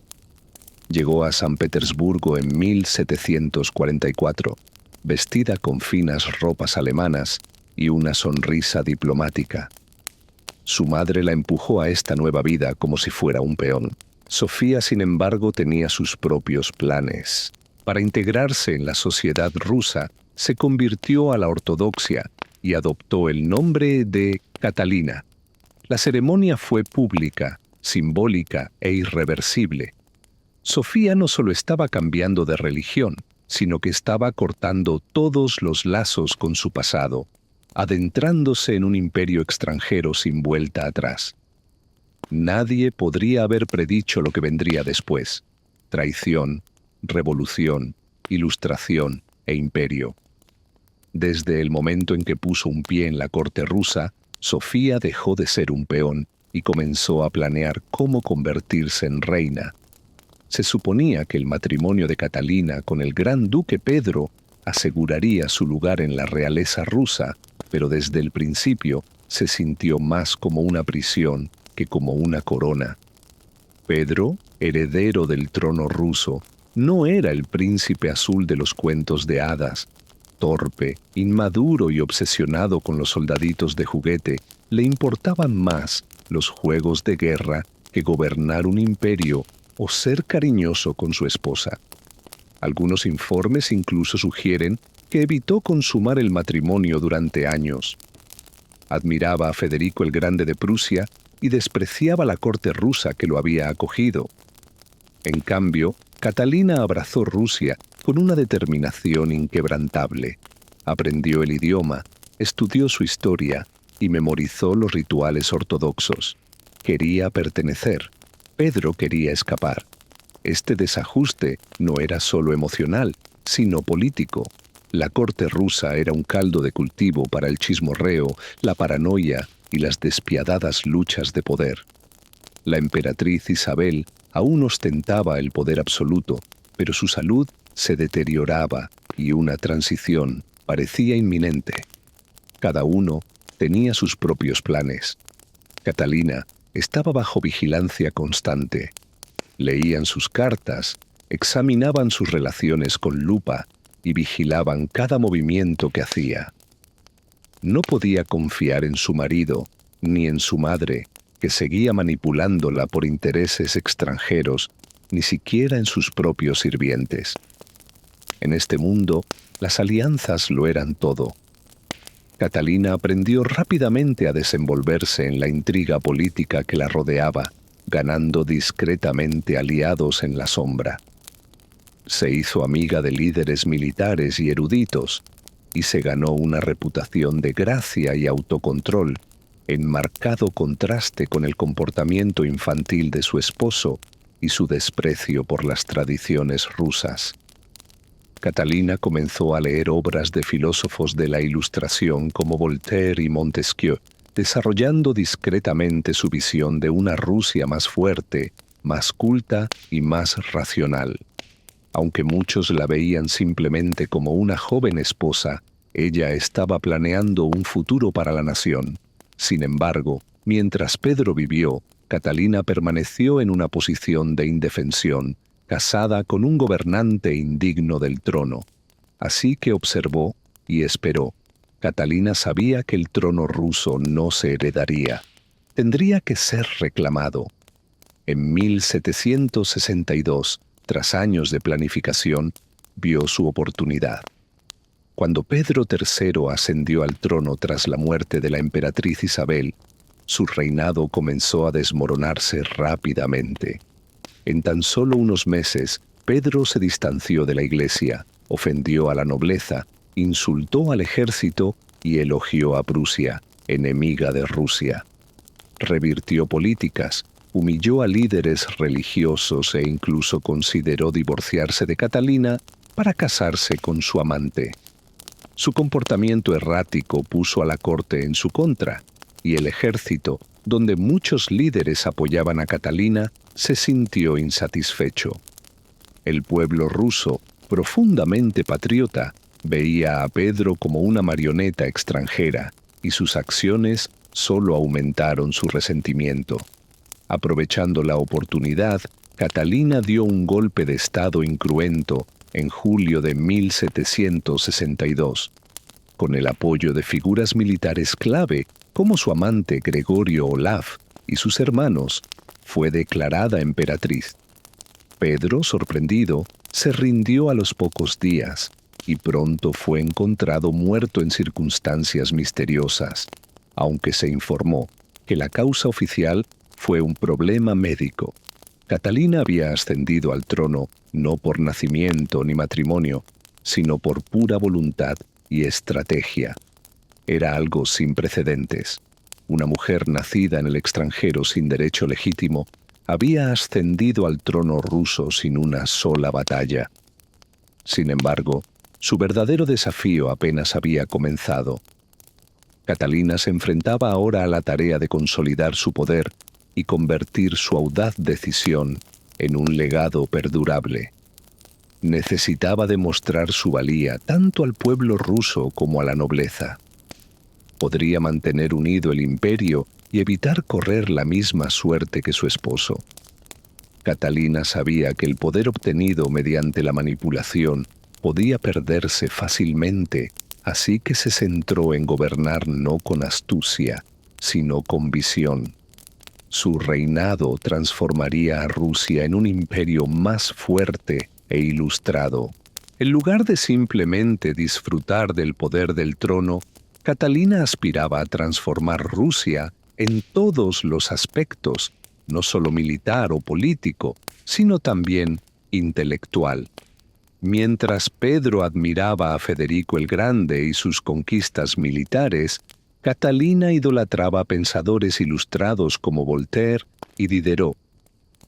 Llegó a San Petersburgo en 1744, vestida con finas ropas alemanas y una sonrisa diplomática. Su madre la empujó a esta nueva vida como si fuera un peón. Sofía, sin embargo, tenía sus propios planes. Para integrarse en la sociedad rusa, se convirtió a la ortodoxia y adoptó el nombre de Catalina. La ceremonia fue pública, simbólica e irreversible. Sofía no solo estaba cambiando de religión, sino que estaba cortando todos los lazos con su pasado, adentrándose en un imperio extranjero sin vuelta atrás. Nadie podría haber predicho lo que vendría después: traición, revolución, ilustración e imperio. Desde el momento en que puso un pie en la corte rusa, Sofía dejó de ser un peón y comenzó a planear cómo convertirse en reina. Se suponía que el matrimonio de Catalina con el gran duque Pedro aseguraría su lugar en la realeza rusa, pero desde el principio se sintió más como una prisión que como una corona. Pedro, heredero del trono ruso, no era el príncipe azul de los cuentos de hadas. Torpe, inmaduro y obsesionado con los soldaditos de juguete, le importaban más los juegos de guerra que gobernar un imperio o ser cariñoso con su esposa. Algunos informes incluso sugieren que evitó consumar el matrimonio durante años. Admiraba a Federico el Grande de Prusia y despreciaba la corte rusa que lo había acogido. En cambio, Catalina abrazó Rusia con una determinación inquebrantable. Aprendió el idioma, estudió su historia y memorizó los rituales ortodoxos. Quería pertenecer. Pedro quería escapar. Este desajuste no era solo emocional, sino político. La corte rusa era un caldo de cultivo para el chismorreo, la paranoia y las despiadadas luchas de poder. La emperatriz Isabel aún ostentaba el poder absoluto, pero su salud se deterioraba y una transición parecía inminente. Cada uno tenía sus propios planes. Catalina estaba bajo vigilancia constante. Leían sus cartas, examinaban sus relaciones con lupa y vigilaban cada movimiento que hacía. No podía confiar en su marido ni en su madre, que seguía manipulándola por intereses extranjeros, ni siquiera en sus propios sirvientes. En este mundo, las alianzas lo eran todo. Catalina aprendió rápidamente a desenvolverse en la intriga política que la rodeaba, ganando discretamente aliados en la sombra. Se hizo amiga de líderes militares y eruditos, y se ganó una reputación de gracia y autocontrol, en marcado contraste con el comportamiento infantil de su esposo y su desprecio por las tradiciones rusas. Catalina comenzó a leer obras de filósofos de la Ilustración como Voltaire y Montesquieu, desarrollando discretamente su visión de una Rusia más fuerte, más culta y más racional. Aunque muchos la veían simplemente como una joven esposa, ella estaba planeando un futuro para la nación. Sin embargo, mientras Pedro vivió, Catalina permaneció en una posición de indefensión, casada con un gobernante indigno del trono. Así que observó y esperó. Catalina sabía que el trono ruso no se heredaría. Tendría que ser reclamado. En 1762, tras años de planificación, vio su oportunidad. Cuando Pedro III ascendió al trono tras la muerte de la emperatriz Isabel, su reinado comenzó a desmoronarse rápidamente. En tan solo unos meses, Pedro se distanció de la Iglesia, ofendió a la nobleza, insultó al ejército y elogió a Prusia, enemiga de Rusia. Revirtió políticas, humilló a líderes religiosos e incluso consideró divorciarse de Catalina para casarse con su amante. Su comportamiento errático puso a la corte en su contra, y el ejército, donde muchos líderes apoyaban a Catalina, se sintió insatisfecho. El pueblo ruso, profundamente patriota, veía a Pedro como una marioneta extranjera, y sus acciones solo aumentaron su resentimiento. Aprovechando la oportunidad, Catalina dio un golpe de estado incruento en julio de 1762. Con el apoyo de figuras militares clave como su amante Gregorio Olaf y sus hermanos, fue declarada emperatriz. Pedro, sorprendido, se rindió a los pocos días y pronto fue encontrado muerto en circunstancias misteriosas, aunque se informó que la causa oficial fue un problema médico. Catalina había ascendido al trono no por nacimiento ni matrimonio, sino por pura voluntad y estrategia. Era algo sin precedentes. Una mujer nacida en el extranjero sin derecho legítimo había ascendido al trono ruso sin una sola batalla. Sin embargo, su verdadero desafío apenas había comenzado. Catalina se enfrentaba ahora a la tarea de consolidar su poder y convertir su audaz decisión en un legado perdurable. Necesitaba demostrar su valía tanto al pueblo ruso como a la nobleza. Podría mantener unido el imperio y evitar correr la misma suerte que su esposo. Catalina sabía que el poder obtenido mediante la manipulación podía perderse fácilmente, así que se centró en gobernar no con astucia, sino con visión. Su reinado transformaría a Rusia en un imperio más fuerte e ilustrado. En lugar de simplemente disfrutar del poder del trono, Catalina aspiraba a transformar Rusia en todos los aspectos, no solo militar o político, sino también intelectual. Mientras Pedro admiraba a Federico el Grande y sus conquistas militares, Catalina idolatraba a pensadores ilustrados como Voltaire y Diderot.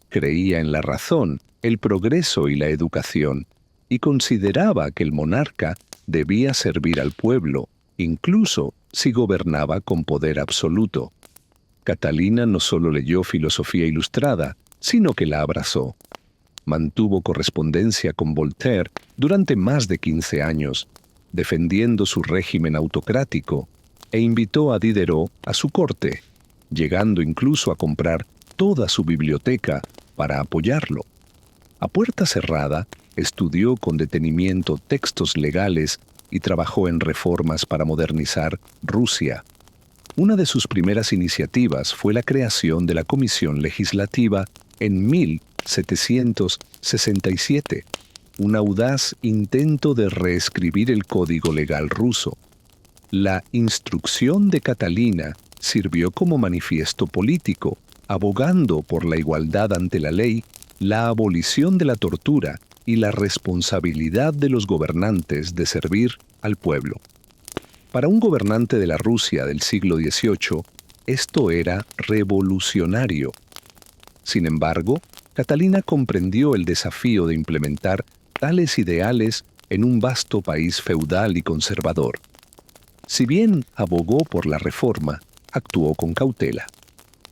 Creía en la razón, el progreso y la educación, y consideraba que el monarca debía servir al pueblo, incluso si gobernaba con poder absoluto. Catalina no solo leyó filosofía ilustrada, sino que la abrazó. Mantuvo correspondencia con Voltaire durante más de 15 años, defendiendo su régimen autocrático, e invitó a Diderot a su corte, llegando incluso a comprar toda su biblioteca para apoyarlo. A puerta cerrada, estudió con detenimiento textos legales y trabajó en reformas para modernizar Rusia. Una de sus primeras iniciativas fue la creación de la Comisión Legislativa en 1767, un audaz intento de reescribir el código legal ruso. La Instrucción de Catalina sirvió como manifiesto político, abogando por la igualdad ante la ley, la abolición de la tortura y la responsabilidad de los gobernantes de servir al pueblo. Para un gobernante de la Rusia del siglo XVIII, esto era revolucionario. Sin embargo, Catalina comprendió el desafío de implementar tales ideales en un vasto país feudal y conservador. Si bien abogó por la reforma, actuó con cautela.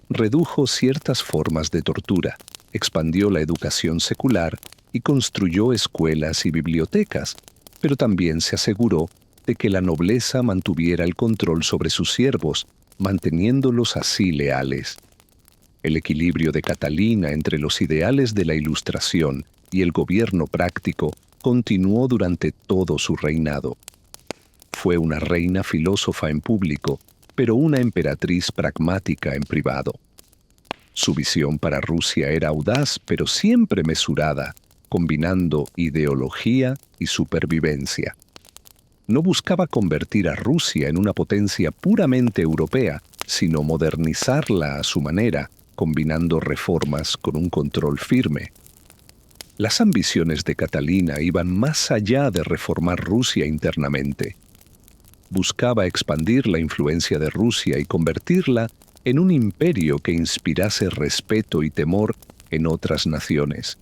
Redujo ciertas formas de tortura, expandió la educación secular y construyó escuelas y bibliotecas, pero también se aseguró de que la nobleza mantuviera el control sobre sus siervos, manteniéndolos así leales. El equilibrio de Catalina entre los ideales de la Ilustración y el gobierno práctico continuó durante todo su reinado. Fue una reina filósofa en público, pero una emperatriz pragmática en privado. Su visión para Rusia era audaz, pero siempre mesurada, combinando ideología y supervivencia. No buscaba convertir a Rusia en una potencia puramente europea, sino modernizarla a su manera, combinando reformas con un control firme. Las ambiciones de Catalina iban más allá de reformar Rusia internamente. Buscaba expandir la influencia de Rusia y convertirla en un imperio que inspirase respeto y temor en otras naciones.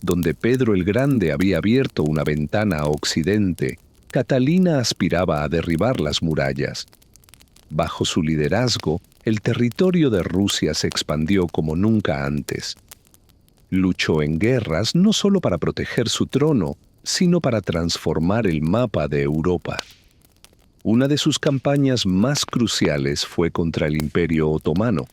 Donde Pedro el Grande había abierto una ventana a Occidente, Catalina aspiraba a derribar las murallas. Bajo su liderazgo, el territorio de Rusia se expandió como nunca antes. Luchó en guerras no solo para proteger su trono, sino para transformar el mapa de Europa. Una de sus campañas más cruciales fue contra el Imperio Otomano.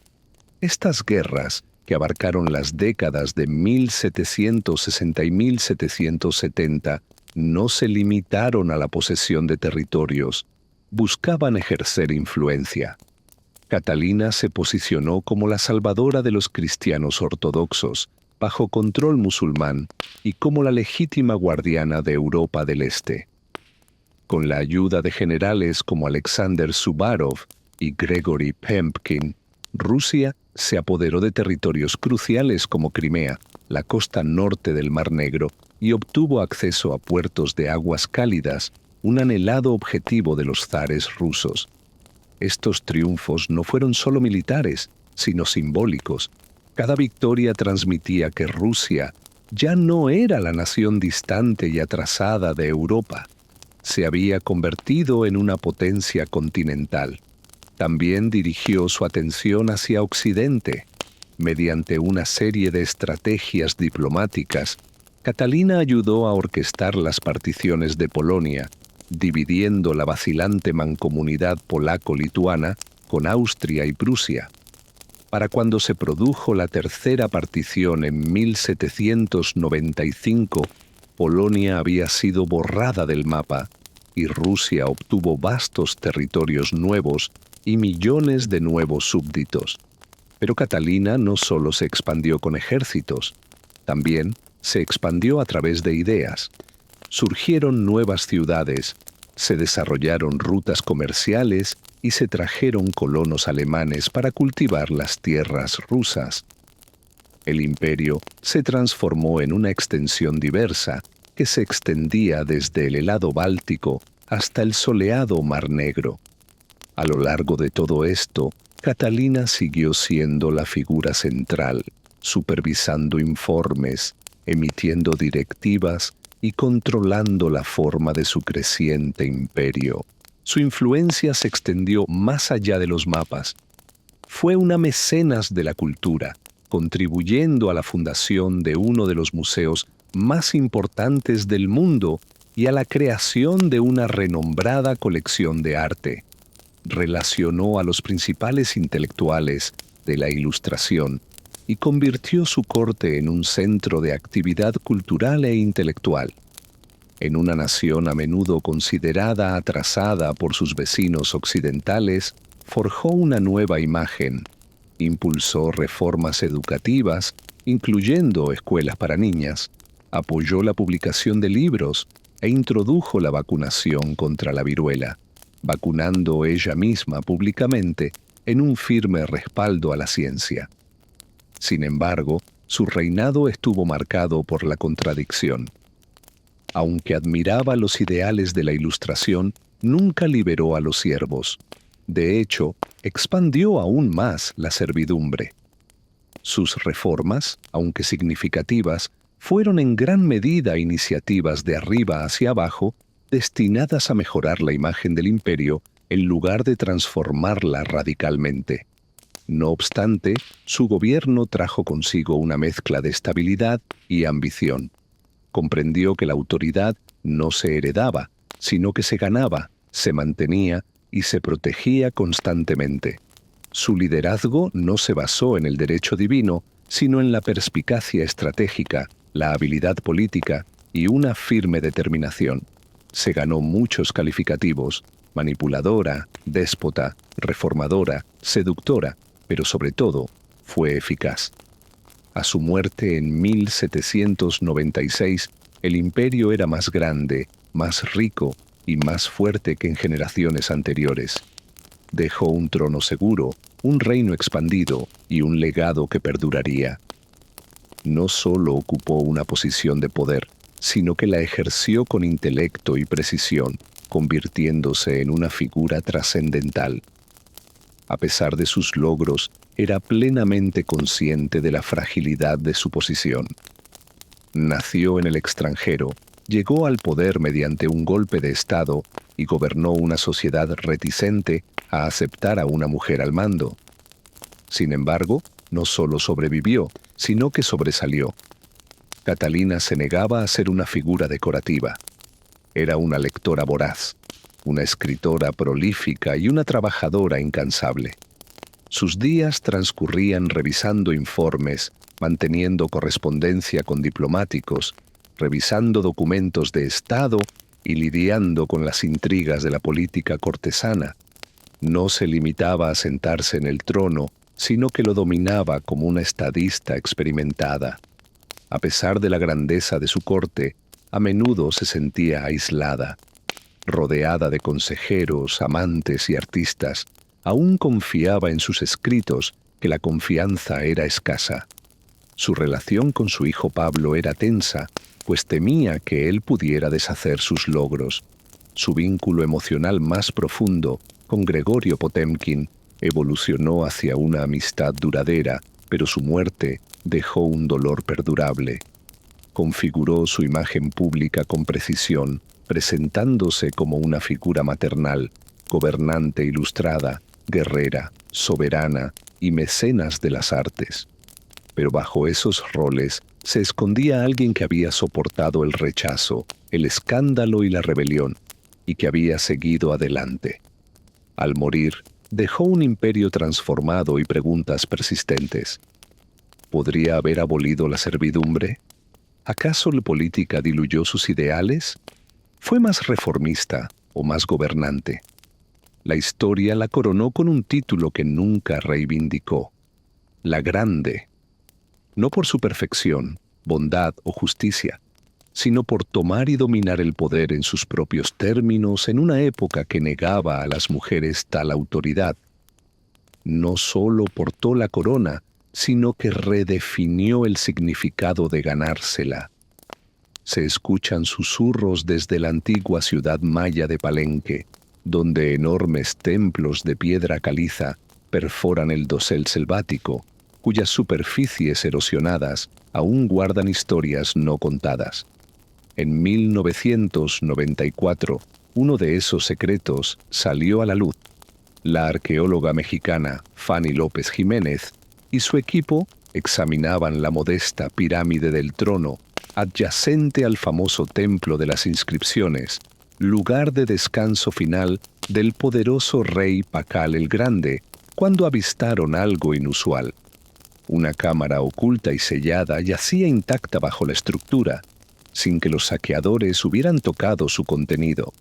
Estas guerras, que abarcaron las décadas de 1760 y 1770, no se limitaron a la posesión de territorios, buscaban ejercer influencia. Catalina se posicionó como la salvadora de los cristianos ortodoxos, bajo control musulmán, y como la legítima guardiana de Europa del Este. Con la ayuda de generales como Alexander Suvarov y Gregory Pemkin, Rusia se apoderó de territorios cruciales como Crimea, la costa norte del Mar Negro, y obtuvo acceso a puertos de aguas cálidas, un anhelado objetivo de los zares rusos. Estos triunfos no fueron solo militares, sino simbólicos. Cada victoria transmitía que Rusia ya no era la nación distante y atrasada de Europa. Se había convertido en una potencia continental. También dirigió su atención hacia Occidente. Mediante una serie de estrategias diplomáticas, Catalina ayudó a orquestar las particiones de Polonia, dividiendo la vacilante mancomunidad polaco-lituana con Austria y Prusia. Para cuando se produjo la tercera partición en 1795, Polonia había sido borrada del mapa y Rusia obtuvo vastos territorios nuevos y millones de nuevos súbditos. Pero Catalina no solo se expandió con ejércitos, también se expandió a través de ideas. Surgieron nuevas ciudades, se desarrollaron rutas comerciales y se trajeron colonos alemanes para cultivar las tierras rusas. El imperio se transformó en una extensión diversa que se extendía desde el helado Báltico hasta el soleado Mar Negro. A lo largo de todo esto, Catalina siguió siendo la figura central, supervisando informes, emitiendo directivas y controlando la forma de su creciente imperio. Su influencia se extendió más allá de los mapas. Fue una mecenas de la cultura, contribuyendo a la fundación de uno de los museos más importantes del mundo y a la creación de una renombrada colección de arte. Relacionó a los principales intelectuales de la Ilustración y convirtió su corte en un centro de actividad cultural e intelectual. En una nación a menudo considerada atrasada por sus vecinos occidentales, forjó una nueva imagen, impulsó reformas educativas, incluyendo escuelas para niñas, apoyó la publicación de libros e introdujo la vacunación contra la viruela, vacunando ella misma públicamente en un firme respaldo a la ciencia. Sin embargo, su reinado estuvo marcado por la contradicción. Aunque admiraba los ideales de la Ilustración, nunca liberó a los siervos. De hecho, expandió aún más la servidumbre. Sus reformas, aunque significativas, fueron en gran medida iniciativas de arriba hacia abajo, destinadas a mejorar la imagen del imperio en lugar de transformarla radicalmente. No obstante, su gobierno trajo consigo una mezcla de estabilidad y ambición. Comprendió que la autoridad no se heredaba, sino que se ganaba, se mantenía y se protegía constantemente. Su liderazgo no se basó en el derecho divino, sino en la perspicacia estratégica, la habilidad política y una firme determinación. Se ganó muchos calificativos: manipuladora, déspota, reformadora, seductora, pero sobre todo, fue eficaz. A su muerte en 1796, el imperio era más grande, más rico y más fuerte que en generaciones anteriores. Dejó un trono seguro, un reino expandido y un legado que perduraría. No solo ocupó una posición de poder, sino que la ejerció con intelecto y precisión, convirtiéndose en una figura trascendental. A pesar de sus logros, era plenamente consciente de la fragilidad de su posición. Nació en el extranjero, llegó al poder mediante un golpe de Estado y gobernó una sociedad reticente a aceptar a una mujer al mando. Sin embargo, no solo sobrevivió, sino que sobresalió. Catalina se negaba a ser una figura decorativa. Era una lectora voraz. una escritora prolífica y una trabajadora incansable. Sus días transcurrían revisando informes, manteniendo correspondencia con diplomáticos, revisando documentos de Estado y lidiando con las intrigas de la política cortesana. No se limitaba a sentarse en el trono, sino que lo dominaba como una estadista experimentada. A pesar de la grandeza de su corte, a menudo se sentía aislada. Rodeada de consejeros, amantes y artistas, aún confiaba en sus escritos que la confianza era escasa. Su relación con su hijo Pablo era tensa, pues temía que él pudiera deshacer sus logros. Su vínculo emocional más profundo, con Gregorio Potemkin, evolucionó hacia una amistad duradera, pero su muerte dejó un dolor perdurable. Configuró su imagen pública con precisión, presentándose como una figura maternal, gobernante ilustrada, guerrera, soberana y mecenas de las artes. Pero bajo esos roles se escondía alguien que había soportado el rechazo, el escándalo y la rebelión, y que había seguido adelante. Al morir, dejó un imperio transformado y preguntas persistentes. ¿Podría haber abolido la servidumbre? ¿Acaso la política diluyó sus ideales? ¿Fue más reformista o más gobernante? La historia la coronó con un título que nunca reivindicó: la Grande. No por su perfección, bondad o justicia, sino por tomar y dominar el poder en sus propios términos en una época que negaba a las mujeres tal autoridad. No solo portó la corona, sino que redefinió el significado de ganársela. Se escuchan susurros desde la antigua ciudad maya de Palenque, donde enormes templos de piedra caliza perforan el dosel selvático, cuyas superficies erosionadas aún guardan historias no contadas. En 1994, uno de esos secretos salió a la luz. La arqueóloga mexicana Fanny López Jiménez y su equipo examinaban la modesta pirámide del trono adyacente al famoso templo de las inscripciones, lugar de descanso final del poderoso rey Pacal el Grande, cuando avistaron algo inusual. Una cámara oculta y sellada yacía intacta bajo la estructura, sin que los saqueadores hubieran tocado su contenido.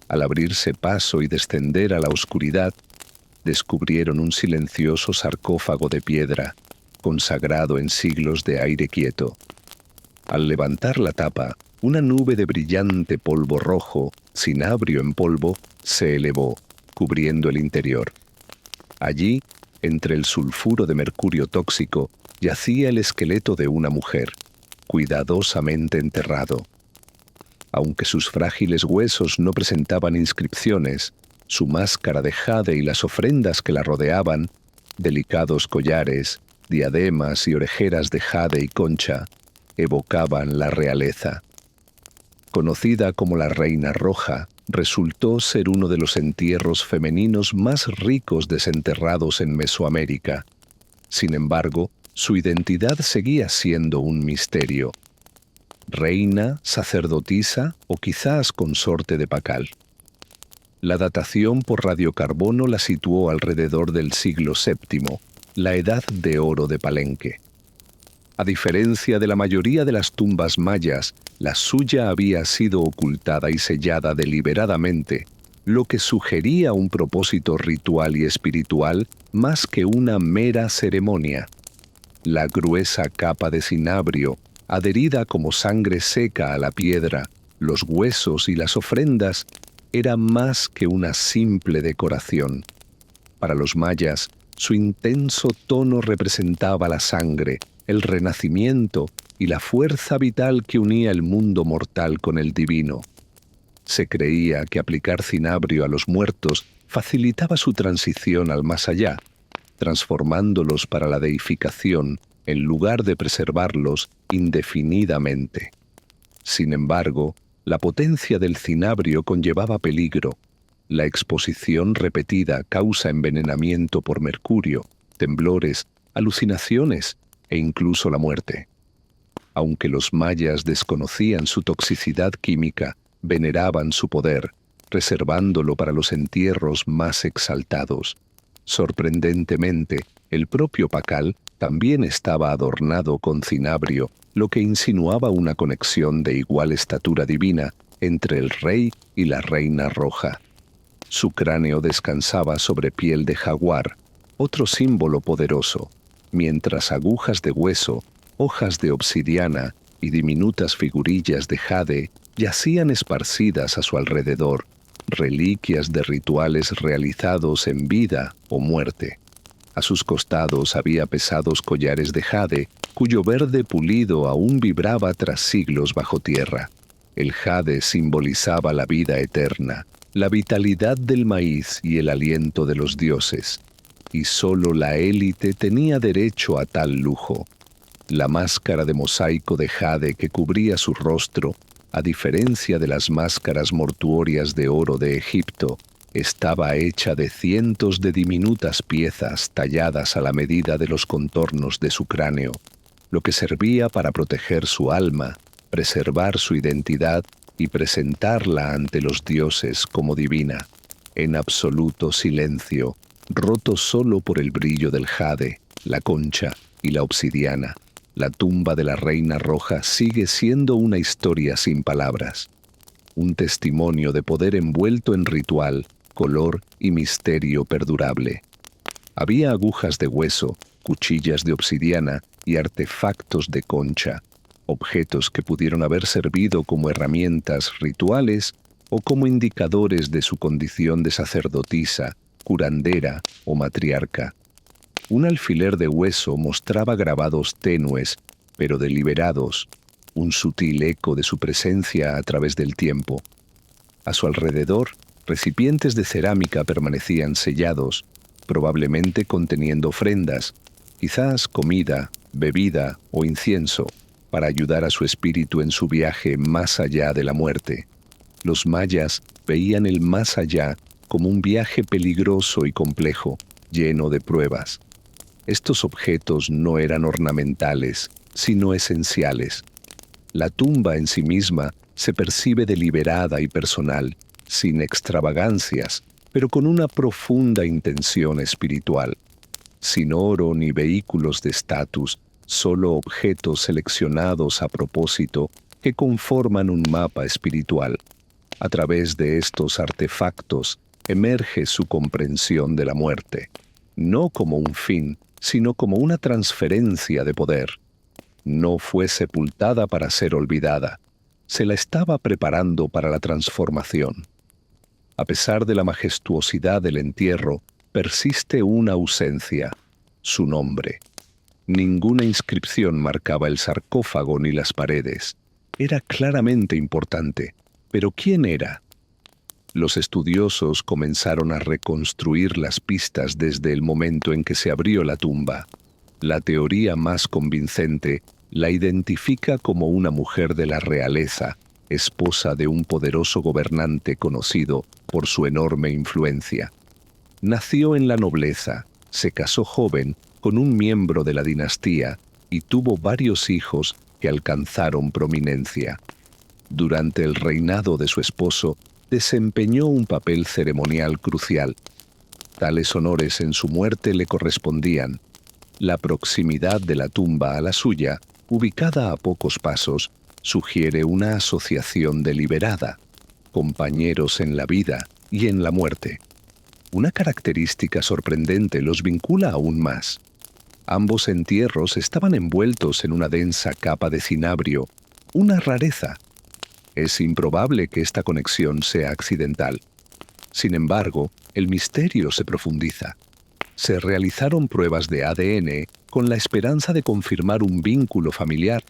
Al abrirse paso y descender a la oscuridad, descubrieron un silencioso sarcófago de piedra, consagrado en siglos de aire quieto. Al levantar la tapa, una nube de brillante polvo rojo, cinabrio en polvo, se elevó, cubriendo el interior. Allí, entre el sulfuro de mercurio tóxico, yacía el esqueleto de una mujer, cuidadosamente enterrado. Aunque sus frágiles huesos no presentaban inscripciones, su máscara de jade y las ofrendas que la rodeaban, delicados collares, diademas y orejeras de jade y concha, evocaban la realeza. Conocida como la Reina Roja, resultó ser uno de los entierros femeninos más ricos desenterrados en Mesoamérica. Sin embargo, su identidad seguía siendo un misterio. Reina, sacerdotisa o quizás consorte de Pacal. La datación por radiocarbono la situó alrededor del siglo VII, la Edad de Oro de Palenque. A diferencia de la mayoría de las tumbas mayas, la suya había sido ocultada y sellada deliberadamente, lo que sugería un propósito ritual y espiritual más que una mera ceremonia. La gruesa capa de cinabrio, adherida como sangre seca a la piedra, los huesos y las ofrendas, era más que una simple decoración. Para los mayas, su intenso tono representaba la sangre, el renacimiento y la fuerza vital que unía el mundo mortal con el divino. Se creía que aplicar cinabrio a los muertos facilitaba su transición al más allá, transformándolos para la deificación en lugar de preservarlos indefinidamente. Sin embargo, la potencia del cinabrio conllevaba peligro. La exposición repetida causa envenenamiento por mercurio, temblores, alucinaciones e incluso la muerte. Aunque los mayas desconocían su toxicidad química, veneraban su poder, reservándolo para los entierros más exaltados. Sorprendentemente, el propio Pacal también estaba adornado con cinabrio, lo que insinuaba una conexión de igual estatura divina entre el rey y la reina roja. Su cráneo descansaba sobre piel de jaguar, otro símbolo poderoso, mientras agujas de hueso, hojas de obsidiana y diminutas figurillas de jade yacían esparcidas a su alrededor, reliquias de rituales realizados en vida o muerte. A sus costados había pesados collares de jade, cuyo verde pulido aún vibraba tras siglos bajo tierra. El jade simbolizaba la vida eterna, la vitalidad del maíz y el aliento de los dioses. Y solo la élite tenía derecho a tal lujo. La máscara de mosaico de jade que cubría su rostro, a diferencia de las máscaras mortuorias de oro de Egipto, estaba hecha de cientos de diminutas piezas talladas a la medida de los contornos de su cráneo, lo que servía para proteger su alma, preservar su identidad y presentarla ante los dioses como divina, en absoluto silencio, roto solo por el brillo del jade, la concha y la obsidiana. La tumba de la Reina Roja sigue siendo una historia sin palabras, un testimonio de poder envuelto en ritual, color y misterio perdurable. Había agujas de hueso, cuchillas de obsidiana y artefactos de concha, objetos que pudieron haber servido como herramientas rituales o como indicadores de su condición de sacerdotisa, curandera o matriarca. Un alfiler de hueso mostraba grabados tenues, pero deliberados, un sutil eco de su presencia a través del tiempo. A su alrededor, recipientes de cerámica permanecían sellados, probablemente conteniendo ofrendas, quizás comida, bebida o incienso, para ayudar a su espíritu en su viaje más allá de la muerte. Los mayas veían el más allá como un viaje peligroso y complejo, lleno de pruebas. Estos objetos no eran ornamentales, sino esenciales. La tumba en sí misma se percibe deliberada y personal, sin extravagancias, pero con una profunda intención espiritual. Sin oro ni vehículos de estatus, solo objetos seleccionados a propósito que conforman un mapa espiritual. A través de estos artefactos emerge su comprensión de la muerte, no como un fin, sino como una transferencia de poder. No fue sepultada para ser olvidada, se la estaba preparando para la transformación. A pesar de la majestuosidad del entierro, persiste una ausencia, su nombre. Ninguna inscripción marcaba el sarcófago ni las paredes. Era claramente importante, pero ¿quién era? Los estudiosos comenzaron a reconstruir las pistas desde el momento en que se abrió la tumba. La teoría más convincente la identifica como una mujer de la realeza, esposa de un poderoso gobernante conocido por su enorme influencia. Nació en la nobleza, se casó joven con un miembro de la dinastía y tuvo varios hijos que alcanzaron prominencia. Durante el reinado de su esposo, desempeñó un papel ceremonial crucial. Tales honores en su muerte le correspondían. La proximidad de la tumba a la suya, ubicada a pocos pasos, sugiere una asociación deliberada, compañeros en la vida y en la muerte. Una característica sorprendente los vincula aún más. Ambos entierros estaban envueltos en una densa capa de cinabrio, una rareza. Es improbable que esta conexión sea accidental. Sin embargo, el misterio se profundiza. Se realizaron pruebas de ADN con la esperanza de confirmar un vínculo familiar,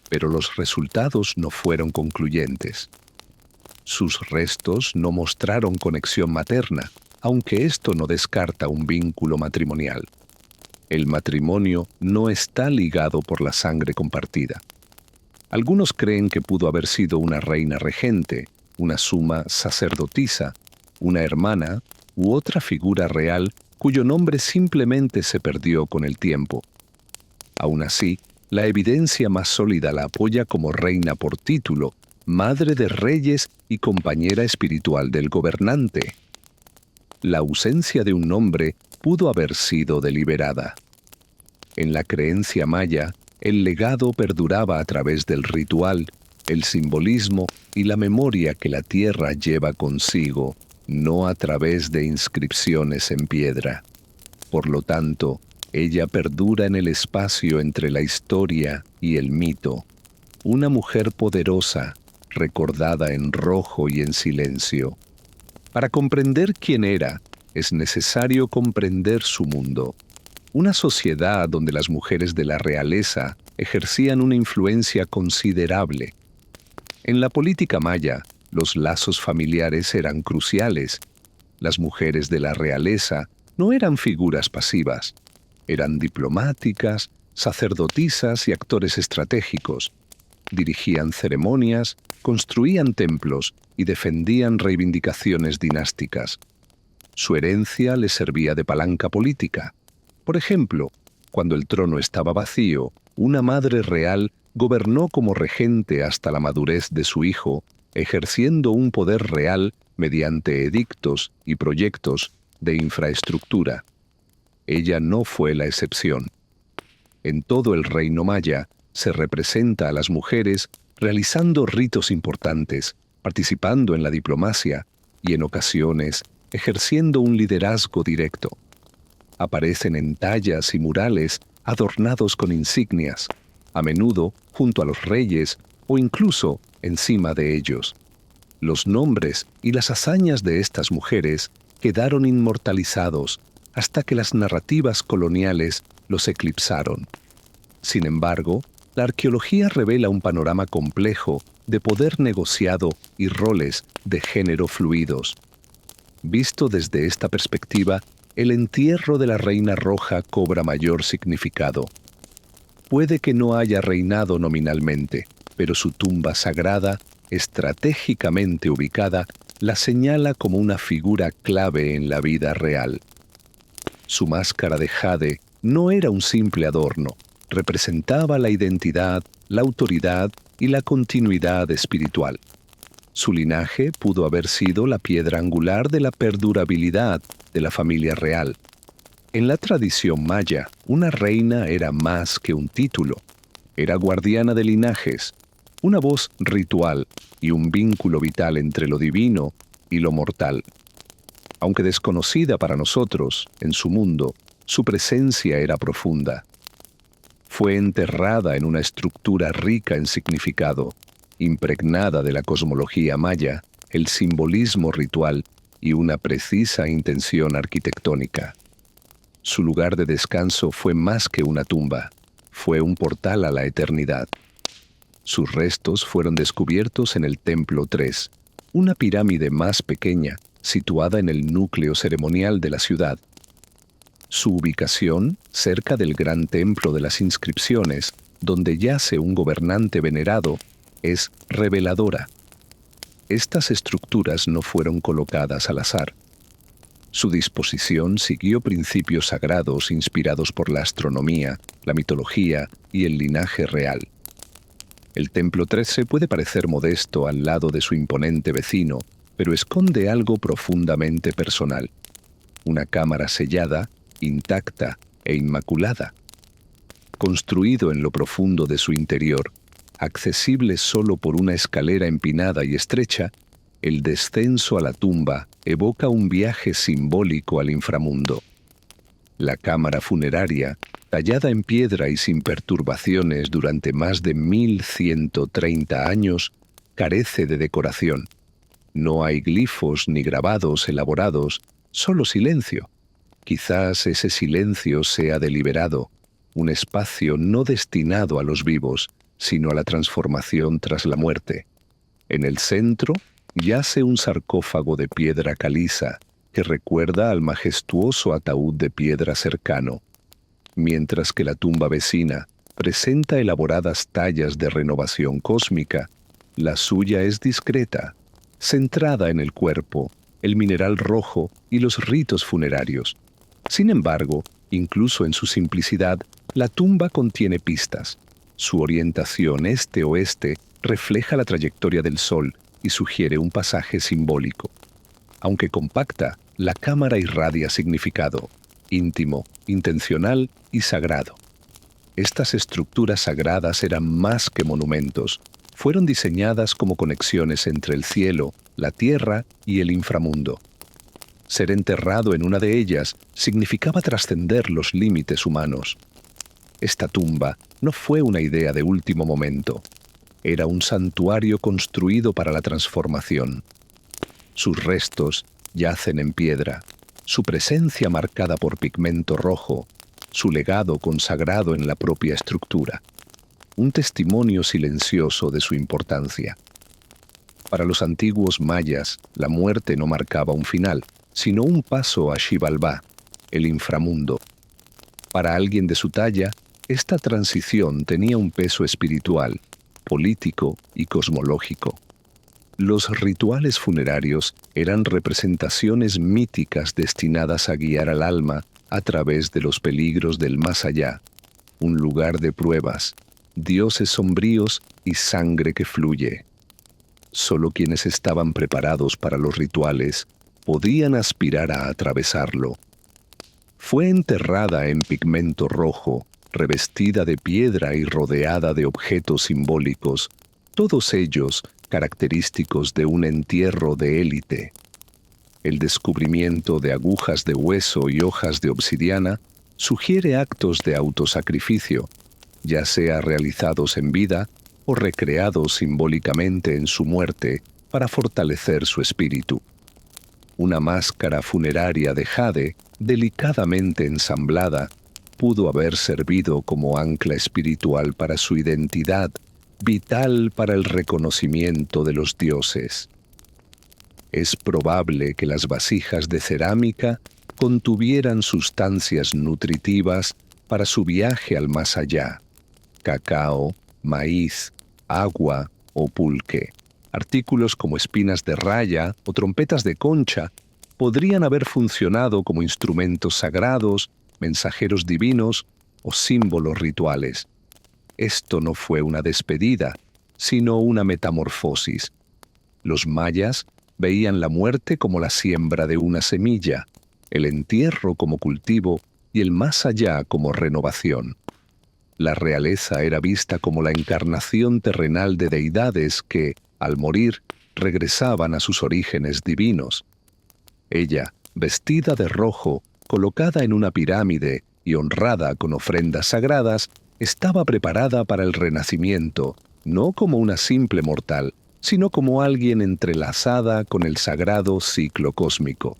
pero los resultados no fueron concluyentes. Sus restos no mostraron conexión materna, aunque esto no descarta un vínculo matrimonial. El matrimonio no está ligado por la sangre compartida. Algunos creen que pudo haber sido una reina regente, una suma sacerdotisa, una hermana u otra figura real cuyo nombre simplemente se perdió con el tiempo. Aún así, la evidencia más sólida la apoya como reina por título, madre de reyes y compañera espiritual del gobernante. La ausencia de un nombre pudo haber sido deliberada. En la creencia maya, el legado perduraba a través del ritual, el simbolismo y la memoria que la tierra lleva consigo, no a través de inscripciones en piedra. Por lo tanto, ella perdura en el espacio entre la historia y el mito, una mujer poderosa, recordada en rojo y en silencio. Para comprender quién era, es necesario comprender su mundo. Una sociedad donde las mujeres de la realeza ejercían una influencia considerable. En la política maya, los lazos familiares eran cruciales. Las mujeres de la realeza no eran figuras pasivas. Eran diplomáticas, sacerdotisas y actores estratégicos. Dirigían ceremonias, construían templos y defendían reivindicaciones dinásticas. Su herencia les servía de palanca política. Por ejemplo, cuando el trono estaba vacío, una madre real gobernó como regente hasta la madurez de su hijo, ejerciendo un poder real mediante edictos y proyectos de infraestructura. Ella no fue la excepción. En todo el reino maya se representa a las mujeres realizando ritos importantes, participando en la diplomacia y, en ocasiones, ejerciendo un liderazgo directo. Aparecen en tallas y murales adornados con insignias, a menudo junto a los reyes o incluso encima de ellos. Los nombres y las hazañas de estas mujeres quedaron inmortalizados hasta que las narrativas coloniales los eclipsaron. Sin embargo, la arqueología revela un panorama complejo de poder negociado y roles de género fluidos. Visto desde esta perspectiva, el entierro de la Reina Roja cobra mayor significado. Puede que no haya reinado nominalmente, pero su tumba sagrada, estratégicamente ubicada, la señala como una figura clave en la vida real. Su máscara de jade no era un simple adorno, representaba la identidad, la autoridad y la continuidad espiritual. Su linaje pudo haber sido la piedra angular de la perdurabilidad de la familia real. En la tradición maya, una reina era más que un título. Era guardiana de linajes, una voz ritual y un vínculo vital entre lo divino y lo mortal. Aunque desconocida para nosotros, en su mundo, su presencia era profunda. Fue enterrada en una estructura rica en significado, impregnada de la cosmología maya, el simbolismo ritual y una precisa intención arquitectónica. Su lugar de descanso fue más que una tumba, fue un portal a la eternidad. Sus restos fueron descubiertos en el Templo 3, una pirámide más pequeña, situada en el núcleo ceremonial de la ciudad. Su ubicación, cerca del gran templo de las inscripciones, donde yace un gobernante venerado, es reveladora. Estas estructuras no fueron colocadas al azar. Su disposición siguió principios sagrados inspirados por la astronomía, la mitología y el linaje real. El Templo 13 puede parecer modesto al lado de su imponente vecino, pero esconde algo profundamente personal. Una cámara sellada, intacta e inmaculada. Construido en lo profundo de su interior, accesible solo por una escalera empinada y estrecha, el descenso a la tumba evoca un viaje simbólico al inframundo. La cámara funeraria, tallada en piedra y sin perturbaciones durante más de 1130 años, carece de decoración. No hay glifos ni grabados elaborados, solo silencio. Quizás ese silencio sea deliberado, un espacio no destinado a los vivos, sino a la transformación tras la muerte. En el centro yace un sarcófago de piedra caliza que recuerda al majestuoso ataúd de piedra cercano, mientras que la tumba vecina presenta elaboradas tallas de renovación cósmica. La suya es discreta, centrada en el cuerpo, el mineral rojo y los ritos funerarios. Sin embargo, incluso en su simplicidad, la tumba contiene pistas. Su orientación este-oeste refleja la trayectoria del Sol y sugiere un pasaje simbólico. Aunque compacta, la cámara irradia significado, íntimo, intencional y sagrado. Estas estructuras sagradas eran más que monumentos, fueron diseñadas como conexiones entre el cielo, la tierra y el inframundo. Ser enterrado en una de ellas significaba trascender los límites humanos. Esta tumba no fue una idea de último momento. Era un santuario construido para la transformación. Sus restos yacen en piedra, su presencia marcada por pigmento rojo, su legado consagrado en la propia estructura. Un testimonio silencioso de su importancia. Para los antiguos mayas, la muerte no marcaba un final, sino un paso a Xibalbá, el inframundo. Para alguien de su talla, esta transición tenía un peso espiritual, político y cosmológico. Los rituales funerarios eran representaciones míticas destinadas a guiar al alma a través de los peligros del más allá, un lugar de pruebas, dioses sombríos y sangre que fluye. Solo quienes estaban preparados para los rituales podían aspirar a atravesarlo. Fue enterrada en pigmento rojo, revestida de piedra y rodeada de objetos simbólicos, todos ellos característicos de un entierro de élite. El descubrimiento de agujas de hueso y hojas de obsidiana sugiere actos de autosacrificio, ya sea realizados en vida o recreados simbólicamente en su muerte para fortalecer su espíritu. Una máscara funeraria de jade, delicadamente ensamblada, pudo haber servido como ancla espiritual para su identidad, vital para el reconocimiento de los dioses. Es probable que las vasijas de cerámica contuvieran sustancias nutritivas para su viaje al más allá: cacao, maíz, agua o pulque. Artículos como espinas de raya o trompetas de concha podrían haber funcionado como instrumentos sagrados, mensajeros divinos o símbolos rituales. Esto no fue una despedida, sino una metamorfosis. Los mayas veían la muerte como la siembra de una semilla, el entierro como cultivo y el más allá como renovación. La realeza era vista como la encarnación terrenal de deidades que, al morir, regresaban a sus orígenes divinos. Ella, vestida de rojo, colocada en una pirámide y honrada con ofrendas sagradas, estaba preparada para el renacimiento, no como una simple mortal, sino como alguien entrelazada con el sagrado ciclo cósmico.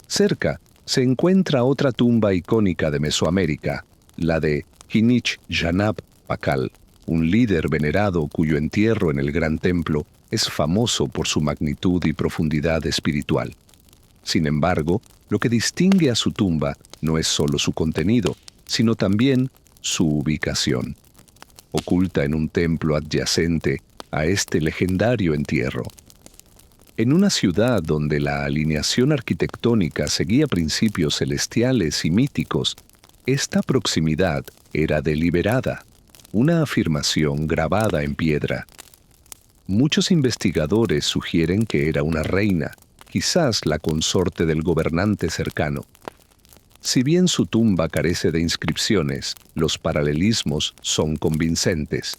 Cerca se encuentra otra tumba icónica de Mesoamérica, la de Kinich Yanab Pakal, un líder venerado cuyo entierro en el Gran Templo es famoso por su magnitud y profundidad espiritual. Sin embargo, lo que distingue a su tumba no es solo su contenido, sino también su ubicación. Oculta en un templo adyacente a este legendario entierro. En una ciudad donde la alineación arquitectónica seguía principios celestiales y míticos, esta proximidad era deliberada, una afirmación grabada en piedra. Muchos investigadores sugieren que era una reina, quizás la consorte del gobernante cercano. Si bien su tumba carece de inscripciones, los paralelismos son convincentes.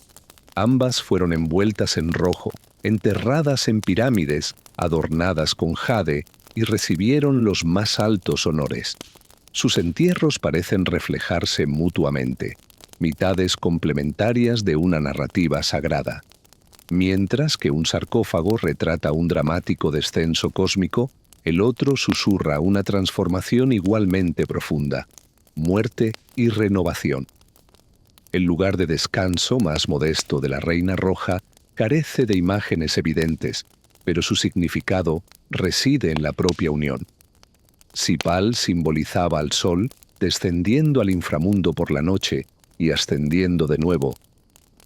Ambas fueron envueltas en rojo, enterradas en pirámides, adornadas con jade y recibieron los más altos honores. Sus entierros parecen reflejarse mutuamente, mitades complementarias de una narrativa sagrada. Mientras que un sarcófago retrata un dramático descenso cósmico, el otro susurra una transformación igualmente profunda, muerte y renovación. El lugar de descanso más modesto de la Reina Roja carece de imágenes evidentes, pero su significado reside en la propia unión. Sipal simbolizaba al sol, descendiendo al inframundo por la noche y ascendiendo de nuevo.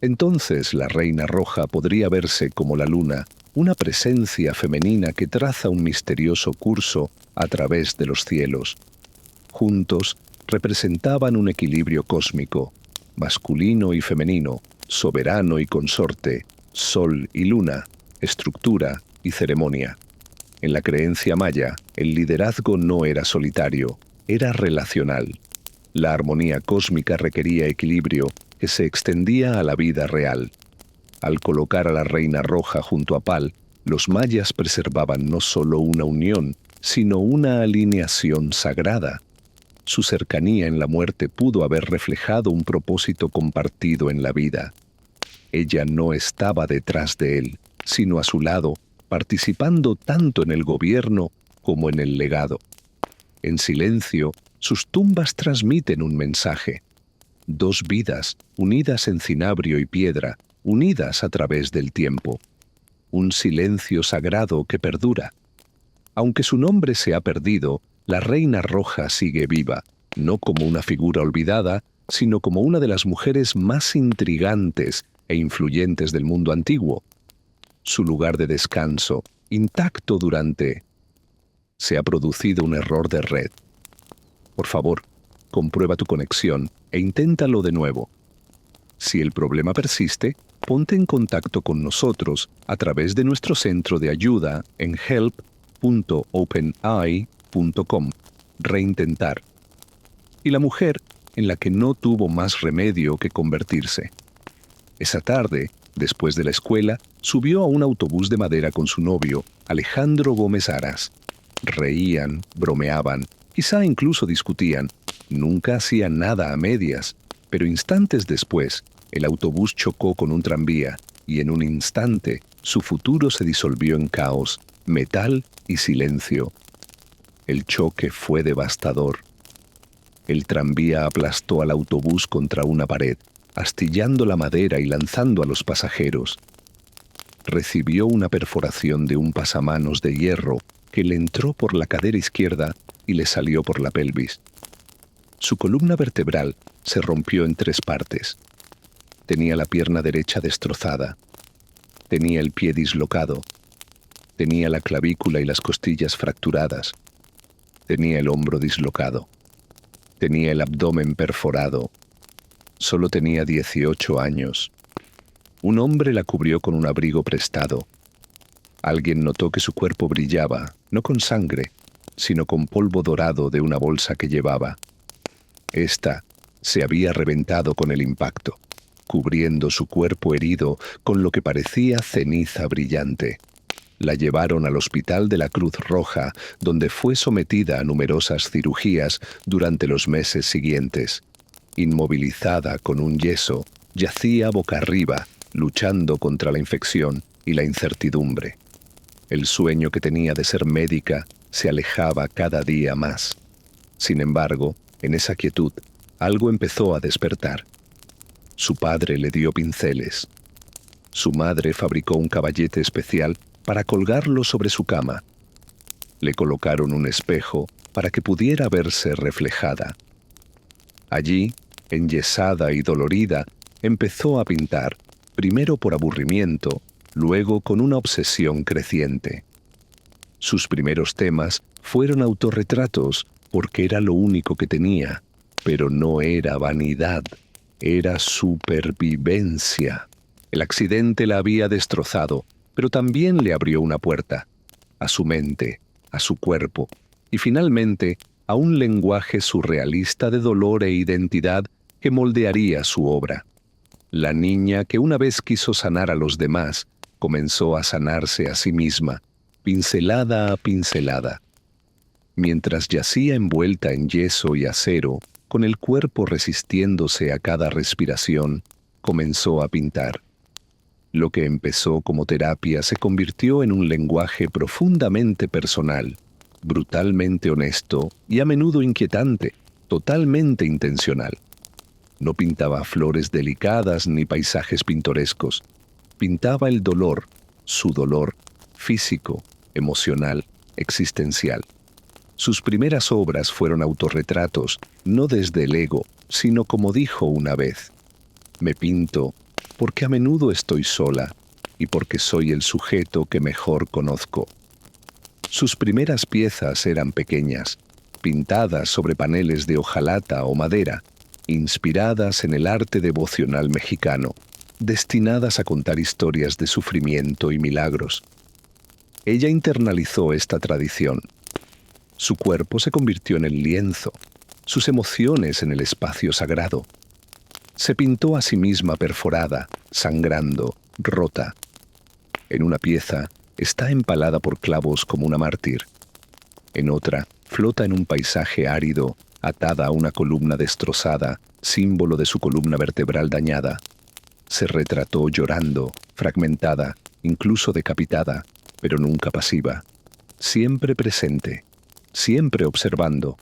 Entonces la Reina Roja podría verse como la luna, una presencia femenina que traza un misterioso curso a través de los cielos. Juntos representaban un equilibrio cósmico, masculino y femenino, soberano y consorte, sol y luna, estructura y ceremonia. En la creencia maya, el liderazgo no era solitario, era relacional. La armonía cósmica requería equilibrio que se extendía a la vida real. Al colocar a la reina roja junto a Pal, los mayas preservaban no solo una unión, sino una alineación sagrada. Su cercanía en la muerte pudo haber reflejado un propósito compartido en la vida. Ella no estaba detrás de él, sino a su lado, participando tanto en el gobierno como en el legado. En silencio, sus tumbas transmiten un mensaje. Dos vidas, unidas en cinabrio y piedra, unidas a través del tiempo. Un silencio sagrado que perdura. Aunque su nombre se ha perdido, la Reina Roja sigue viva, no como una figura olvidada, sino como una de las mujeres más intrigantes e influyentes del mundo antiguo. Su lugar de descanso, intacto durante... Se ha producido un error de red. Por favor, comprueba tu conexión e inténtalo de nuevo. Si el problema persiste, ponte en contacto con nosotros a través de nuestro centro de ayuda en help.openai.com. Reintentar. Y la mujer en la que no tuvo más remedio que convertirse. Esa tarde, después de la escuela, subió a un autobús de madera con su novio, Alejandro Gómez Aras. Reían, bromeaban, quizá incluso discutían. Nunca hacían nada a medias, pero instantes después, el autobús chocó con un tranvía y en un instante su futuro se disolvió en caos, metal y silencio. El choque fue devastador. El tranvía aplastó al autobús contra una pared, astillando la madera y lanzando a los pasajeros. Recibió una perforación de un pasamanos de hierro que le entró por la cadera izquierda y le salió por la pelvis. Su columna vertebral se rompió en 3 partes. Tenía la pierna derecha destrozada. Tenía el pie dislocado. Tenía la clavícula y las costillas fracturadas. Tenía el hombro dislocado. Tenía el abdomen perforado. Solo tenía 18 años. Un hombre la cubrió con un abrigo prestado. Alguien notó que su cuerpo brillaba, no con sangre, sino con polvo dorado de una bolsa que llevaba. Esta se había reventado con el impacto, cubriendo su cuerpo herido con lo que parecía ceniza brillante. La llevaron al hospital de la Cruz Roja, donde fue sometida a numerosas cirugías durante los meses siguientes. Inmovilizada con un yeso, yacía boca arriba, luchando contra la infección y la incertidumbre. El sueño que tenía de ser médica se alejaba cada día más. Sin embargo, en esa quietud, algo empezó a despertar. Su padre le dio pinceles. Su madre fabricó un caballete especial para colgarlo sobre su cama. Le colocaron un espejo para que pudiera verse reflejada. Allí, enyesada y dolorida, empezó a pintar, primero por aburrimiento, luego con una obsesión creciente. Sus primeros temas fueron autorretratos porque era lo único que tenía, pero no era vanidad, era supervivencia. El accidente la había destrozado, pero también le abrió una puerta, a su mente, a su cuerpo, y finalmente a un lenguaje surrealista de dolor e identidad que moldearía su obra. La niña que una vez quiso sanar a los demás, comenzó a sanarse a sí misma, pincelada a pincelada. Mientras yacía envuelta en yeso y acero, con el cuerpo resistiéndose a cada respiración, comenzó a pintar. Lo que empezó como terapia se convirtió en un lenguaje profundamente personal, brutalmente honesto y a menudo inquietante, totalmente intencional. No pintaba flores delicadas ni paisajes pintorescos. Pintaba el dolor, su dolor, físico, emocional, existencial. Sus primeras obras fueron autorretratos, no desde el ego, sino como dijo una vez: me pinto porque a menudo estoy sola y porque soy el sujeto que mejor conozco. Sus primeras piezas eran pequeñas, pintadas sobre paneles de hojalata o madera, inspiradas en el arte devocional mexicano. destinadas a contar historias de sufrimiento y milagros. Ella internalizó esta tradición. Su cuerpo se convirtió en el lienzo, sus emociones en el espacio sagrado. Se pintó a sí misma perforada, sangrando, rota. En una pieza está empalada por clavos como una mártir. En otra, flota en un paisaje árido, atada a una columna destrozada, símbolo de su columna vertebral dañada. Se retrató llorando, fragmentada, incluso decapitada, pero nunca pasiva. Siempre presente, siempre observando.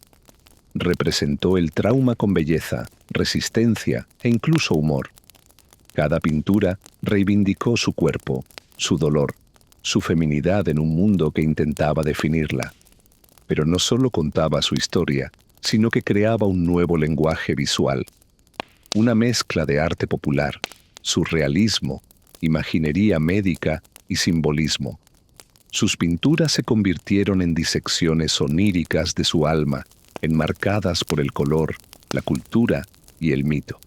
Representó el trauma con belleza, resistencia e incluso humor. Cada pintura reivindicó su cuerpo, su dolor, su feminidad en un mundo que intentaba definirla. Pero no solo contaba su historia, sino que creaba un nuevo lenguaje visual. Una mezcla de arte popular, surrealismo, imaginería médica y simbolismo. Sus pinturas se convirtieron en disecciones oníricas de su alma, enmarcadas por el color, la cultura y el mito.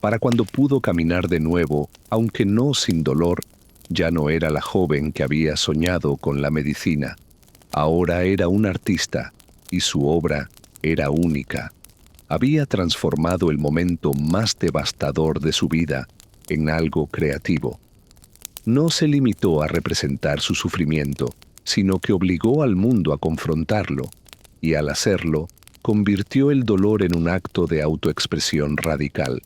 Para cuando pudo caminar de nuevo, aunque no sin dolor, ya no era la joven que había soñado con la medicina. Ahora era un artista, y su obra era única. Había transformado el momento más devastador de su vida en algo creativo. No se limitó a representar su sufrimiento, sino que obligó al mundo a confrontarlo, y al hacerlo, convirtió el dolor en un acto de autoexpresión radical.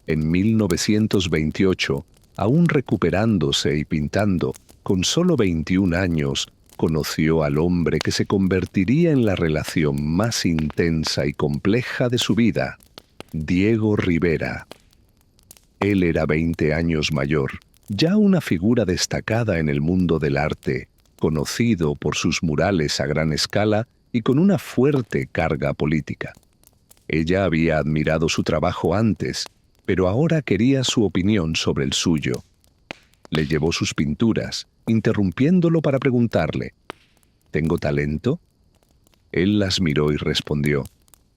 En 1928, aún recuperándose y pintando, con solo 21 años, conoció al hombre que se convertiría en la relación más intensa y compleja de su vida, Diego Rivera. Él era 20 años mayor, ya una figura destacada en el mundo del arte, conocido por sus murales a gran escala y con una fuerte carga política. Ella había admirado su trabajo antes, pero ahora quería su opinión sobre el suyo. Le llevó sus pinturas, interrumpiéndolo para preguntarle: ¿tengo talento? Él las miró y respondió: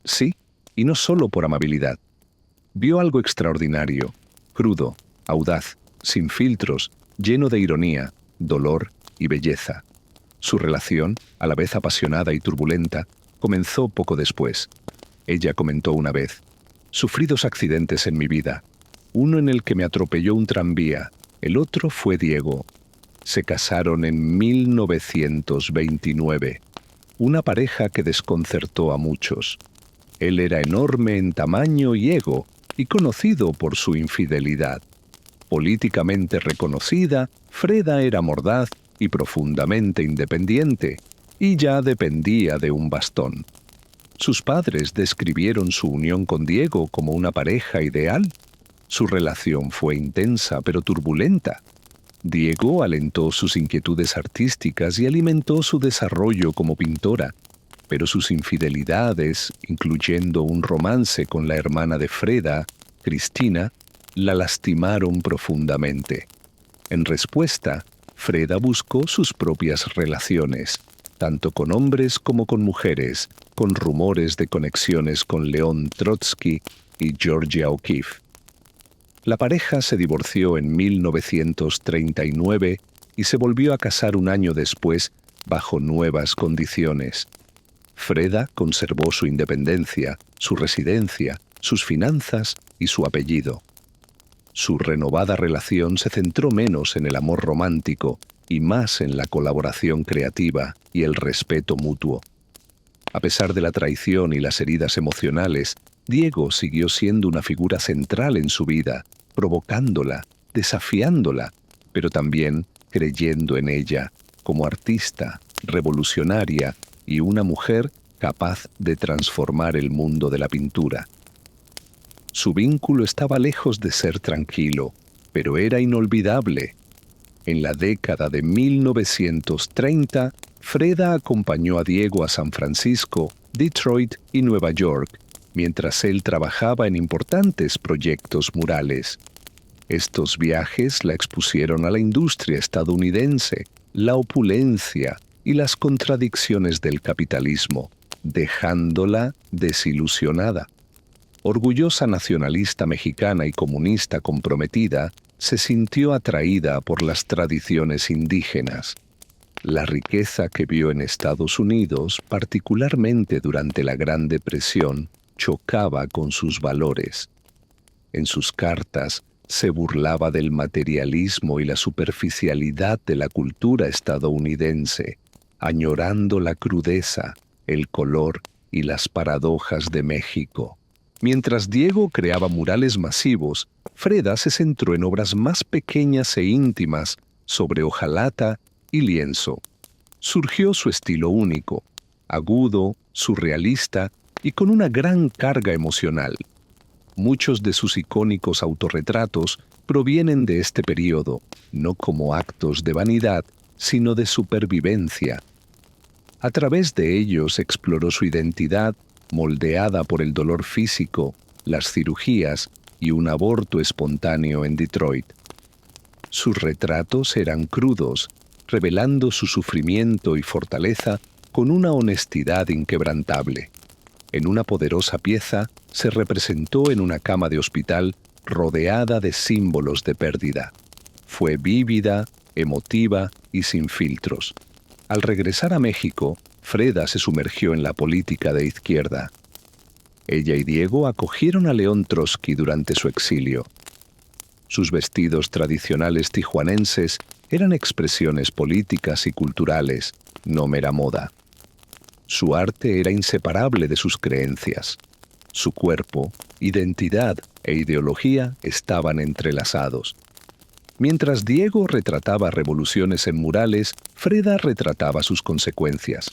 sí, y no solo por amabilidad. Vio algo extraordinario, crudo, audaz, sin filtros, lleno de ironía, dolor y belleza. Su relación, a la vez apasionada y turbulenta, comenzó poco después. Ella comentó una vez: sufrí 2 accidentes en mi vida, uno en el que me atropelló un tranvía, el otro fue Diego. Se casaron en 1929, una pareja que desconcertó a muchos. Él era enorme en tamaño y ego, y conocido por su infidelidad. Políticamente reconocida, Freda era mordaz y profundamente independiente, y ya dependía de un bastón. Sus padres describieron su unión con Diego como una pareja ideal. Su relación fue intensa pero turbulenta. Diego alentó sus inquietudes artísticas y alimentó su desarrollo como pintora, pero sus infidelidades, incluyendo un romance con la hermana de Freda, Cristina, la lastimaron profundamente. En respuesta, Freda buscó sus propias relaciones, tanto con hombres como con mujeres, con rumores de conexiones con León Trotsky y Georgia O'Keeffe. La pareja se divorció en 1939 y se volvió a casar un año después bajo nuevas condiciones. Freda conservó su independencia, su residencia, sus finanzas y su apellido. Su renovada relación se centró menos en el amor romántico y más en la colaboración creativa y el respeto mutuo. A pesar de la traición y las heridas emocionales, Diego siguió siendo una figura central en su vida, provocándola, desafiándola, pero también creyendo en ella, como artista, revolucionaria y una mujer capaz de transformar el mundo de la pintura. Su vínculo estaba lejos de ser tranquilo, pero era inolvidable. En la década de 1930, Freda acompañó a Diego a San Francisco, Detroit y Nueva York, mientras él trabajaba en importantes proyectos murales. Estos viajes la expusieron a la industria estadounidense, la opulencia y las contradicciones del capitalismo, dejándola desilusionada. Orgullosa nacionalista mexicana y comunista comprometida, se sintió atraída por las tradiciones indígenas. La riqueza que vio en Estados Unidos, particularmente durante la Gran Depresión, chocaba con sus valores. En sus cartas se burlaba del materialismo y la superficialidad de la cultura estadounidense, añorando la crudeza, el color y las paradojas de México. Mientras Diego creaba murales masivos, Freda se centró en obras más pequeñas e íntimas sobre hojalata y lienzo. Surgió su estilo único, agudo, surrealista y con una gran carga emocional. Muchos de sus icónicos autorretratos provienen de este periodo, no como actos de vanidad, sino de supervivencia. A través de ellos exploró su identidad, moldeada por el dolor físico, las cirugías y un aborto espontáneo en Detroit. Sus retratos eran crudos, revelando su sufrimiento y fortaleza con una honestidad inquebrantable. En una poderosa pieza se representó en una cama de hospital rodeada de símbolos de pérdida. Fue vívida, emotiva y sin filtros. Al regresar a México, Freda se sumergió en la política de izquierda. Ella y Diego acogieron a León Trotsky durante su exilio. Sus vestidos tradicionales tijuanenses eran expresiones políticas y culturales, no mera moda. Su arte era inseparable de sus creencias. Su cuerpo, identidad e ideología estaban entrelazados. Mientras Diego retrataba revoluciones en murales, Freda retrataba sus consecuencias.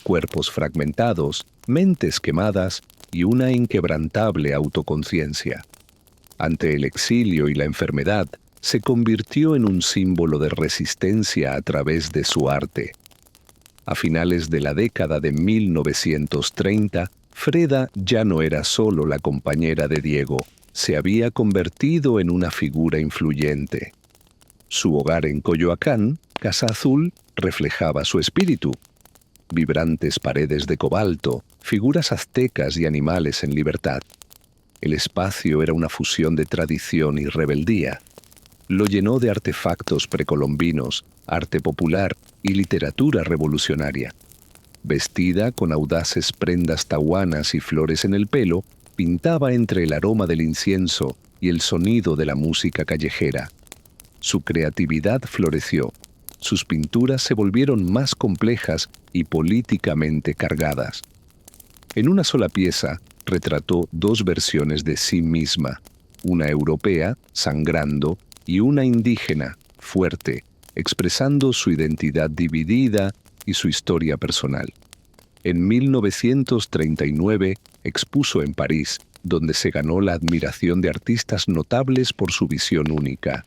Cuerpos fragmentados, mentes quemadas y una inquebrantable autoconciencia. Ante el exilio y la enfermedad, se convirtió en un símbolo de resistencia a través de su arte. A finales de la década de 1930, Freda ya no era solo la compañera de Diego, se había convertido en una figura influyente. Su hogar en Coyoacán, Casa Azul, reflejaba su espíritu. Vibrantes paredes de cobalto, figuras aztecas y animales en libertad. El espacio era una fusión de tradición y rebeldía. Lo llenó de artefactos precolombinos, arte popular y literatura revolucionaria. Vestida con audaces prendas tahuanas y flores en el pelo, pintaba entre el aroma del incienso y el sonido de la música callejera. Su creatividad floreció. Sus pinturas se volvieron más complejas y políticamente cargadas. En una sola pieza, retrató dos versiones de sí misma, una europea, sangrando, y una indígena, fuerte, expresando su identidad dividida y su historia personal. En 1939 expuso en París, donde se ganó la admiración de artistas notables por su visión única.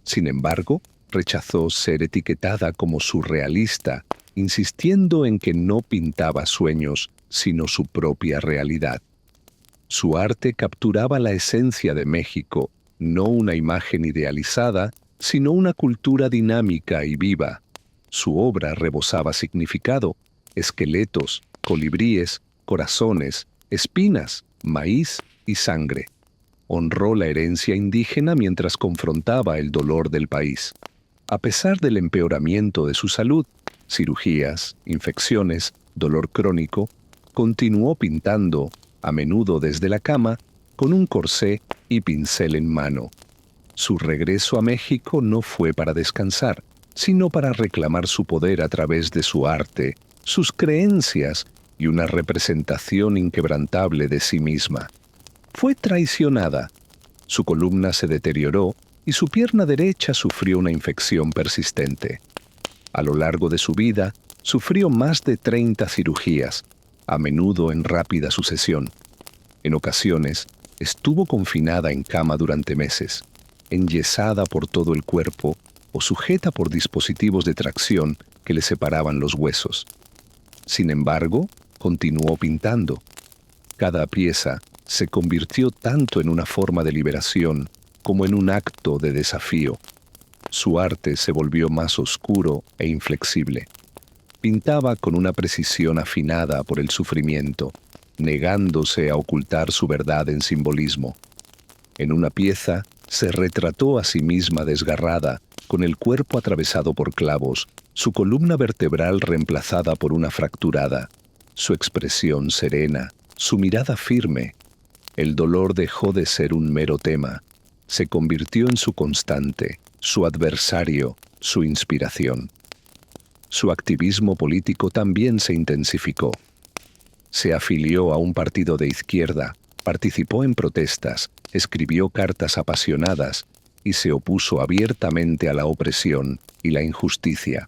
Sin embargo, rechazó ser etiquetada como surrealista, insistiendo en que no pintaba sueños, sino su propia realidad. Su arte capturaba la esencia de México, no una imagen idealizada, sino una cultura dinámica y viva. Su obra rebosaba significado: esqueletos, colibríes, corazones, espinas, maíz y sangre. Honró la herencia indígena mientras confrontaba el dolor del país. A pesar del empeoramiento de su salud, cirugías, infecciones, dolor crónico, continuó pintando, a menudo desde la cama, con un corsé y pincel en mano. Su regreso a México no fue para descansar, sino para reclamar su poder a través de su arte, sus creencias y una representación inquebrantable de sí misma. Fue traicionada. Su columna se deterioró y su pierna derecha sufrió una infección persistente. A lo largo de su vida, sufrió más de 30 cirugías, a menudo en rápida sucesión. En ocasiones, estuvo confinada en cama durante meses, enyesada por todo el cuerpo o sujeta por dispositivos de tracción que le separaban los huesos. Sin embargo, continuó pintando. Cada pieza se convirtió tanto en una forma de liberación como en un acto de desafío. Su arte se volvió más oscuro e inflexible. Pintaba con una precisión afinada por el sufrimiento, negándose a ocultar su verdad en simbolismo. En una pieza Se retrató a sí misma desgarrada, con el cuerpo atravesado por clavos, su columna vertebral reemplazada por una fracturada, su expresión serena, su mirada firme. El dolor dejó de ser un mero tema, se convirtió en su constante, su adversario, su inspiración. Su activismo político también se intensificó. Se afilió a un partido de izquierda, participó en protestas, escribió cartas apasionadas y se opuso abiertamente a la opresión y la injusticia.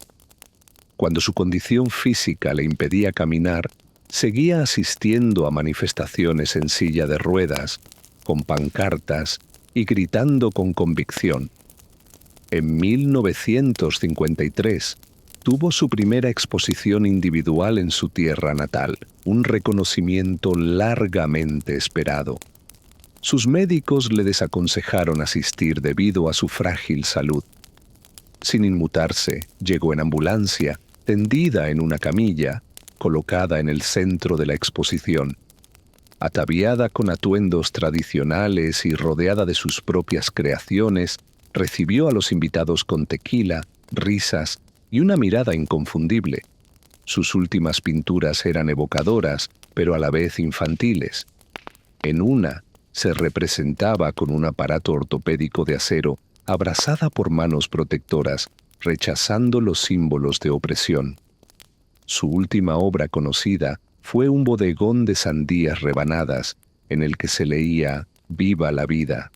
Cuando su condición física le impedía caminar, seguía asistiendo a manifestaciones en silla de ruedas, con pancartas y gritando con convicción. En 1953, tuvo su primera exposición individual en su tierra natal, un reconocimiento largamente esperado. Sus médicos le desaconsejaron asistir debido a su frágil salud. Sin inmutarse, llegó en ambulancia, tendida en una camilla, colocada en el centro de la exposición. Ataviada con atuendos tradicionales y rodeada de sus propias creaciones, recibió a los invitados con tequila, risas y una mirada inconfundible. Sus últimas pinturas eran evocadoras, pero a la vez infantiles. En una, se representaba con un aparato ortopédico de acero, abrazada por manos protectoras, rechazando los símbolos de opresión. Su última obra conocida fue un bodegón de sandías rebanadas, en el que se leía «Viva la vida».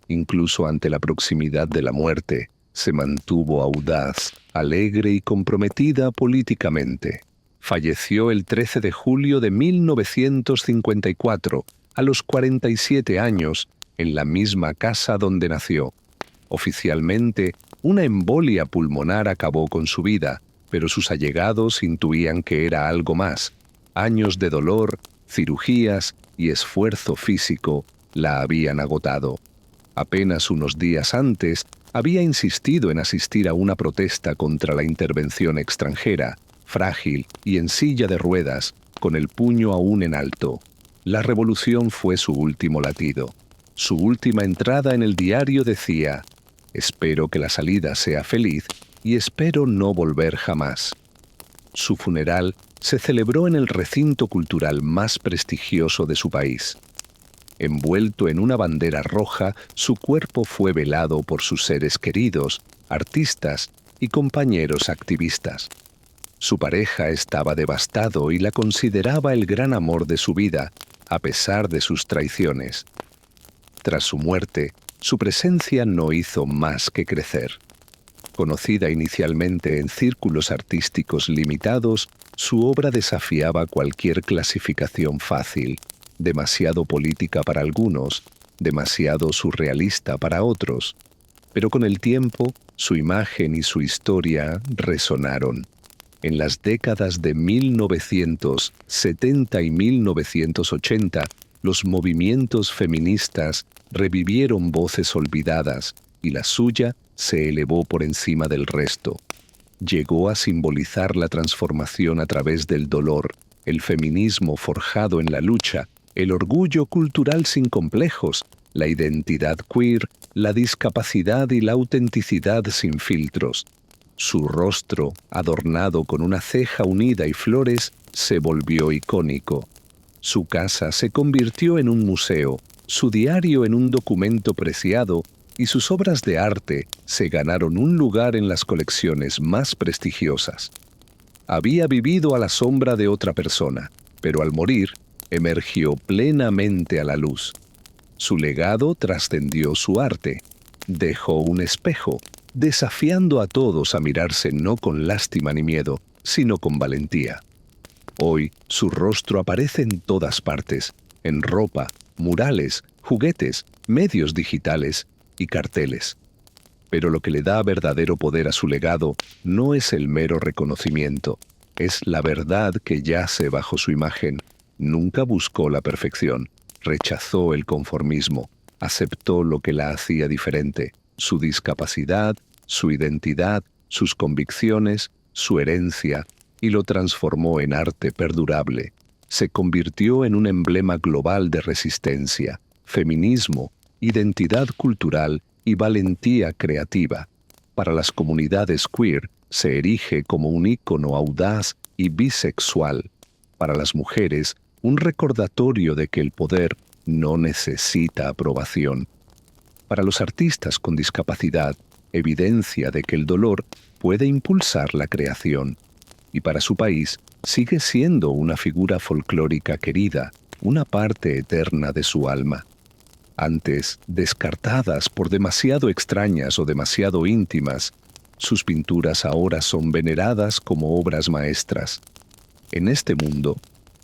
Incluso ante la proximidad de la muerte, se mantuvo audaz, alegre y comprometida políticamente. Falleció el 13 de julio de 1954, a los 47 años, en la misma casa donde nació. Oficialmente, una embolia pulmonar acabó con su vida, pero sus allegados intuían que era algo más. Años de dolor, cirugías y esfuerzo físico la habían agotado. Apenas unos días antes, había insistido en asistir a una protesta contra la intervención extranjera, frágil y en silla de ruedas, con el puño aún en alto. La revolución fue su último latido. Su última entrada en el diario decía: «Espero que la salida sea feliz y espero no volver jamás». Su funeral se celebró en el recinto cultural más prestigioso de su país. Envuelto en una bandera roja, su cuerpo fue velado por sus seres queridos, artistas y compañeros activistas. Su pareja estaba devastado y la consideraba el gran amor de su vida, a pesar de sus traiciones. Tras su muerte, su presencia no hizo más que crecer. Conocida inicialmente en círculos artísticos limitados, su obra desafiaba cualquier clasificación fácil, demasiado política para algunos, demasiado surrealista para otros. Pero con el tiempo, su imagen y su historia resonaron. En las décadas de 1970 y 1980, los movimientos feministas revivieron voces olvidadas y la suya se elevó por encima del resto. Llegó a simbolizar la transformación a través del dolor, el feminismo forjado en la lucha, el orgullo cultural sin complejos, la identidad queer, la discapacidad y la autenticidad sin filtros. Su rostro, adornado con una ceja unida y flores, se volvió icónico. Su casa se convirtió en un museo, su diario en un documento preciado, y sus obras de arte se ganaron un lugar en las colecciones más prestigiosas. Había vivido a la sombra de otra persona, pero al morir, emergió plenamente a la luz. Su legado trascendió su arte. Dejó un espejo, desafiando a todos a mirarse no con lástima ni miedo, sino con valentía. Hoy, su rostro aparece en todas partes, en ropa, murales, juguetes, medios digitales y carteles. Pero lo que le da verdadero poder a su legado no es el mero reconocimiento, es la verdad que yace bajo su imagen. Nunca buscó la perfección, rechazó el conformismo, aceptó lo que la hacía diferente, su discapacidad, su identidad, sus convicciones, su herencia, y lo transformó en arte perdurable. Se convirtió en un emblema global de resistencia, feminismo identidad cultural y valentía creativa. Para las comunidades queer, se erige como un ícono audaz y bisexual. Para las mujeres, un recordatorio de que el poder no necesita aprobación. Para los artistas con discapacidad, evidencia de que el dolor puede impulsar la creación. Y para su país, sigue siendo una figura folclórica querida, una parte eterna de su alma. Antes descartadas por demasiado extrañas o demasiado íntimas, sus pinturas ahora son veneradas como obras maestras. En este mundo,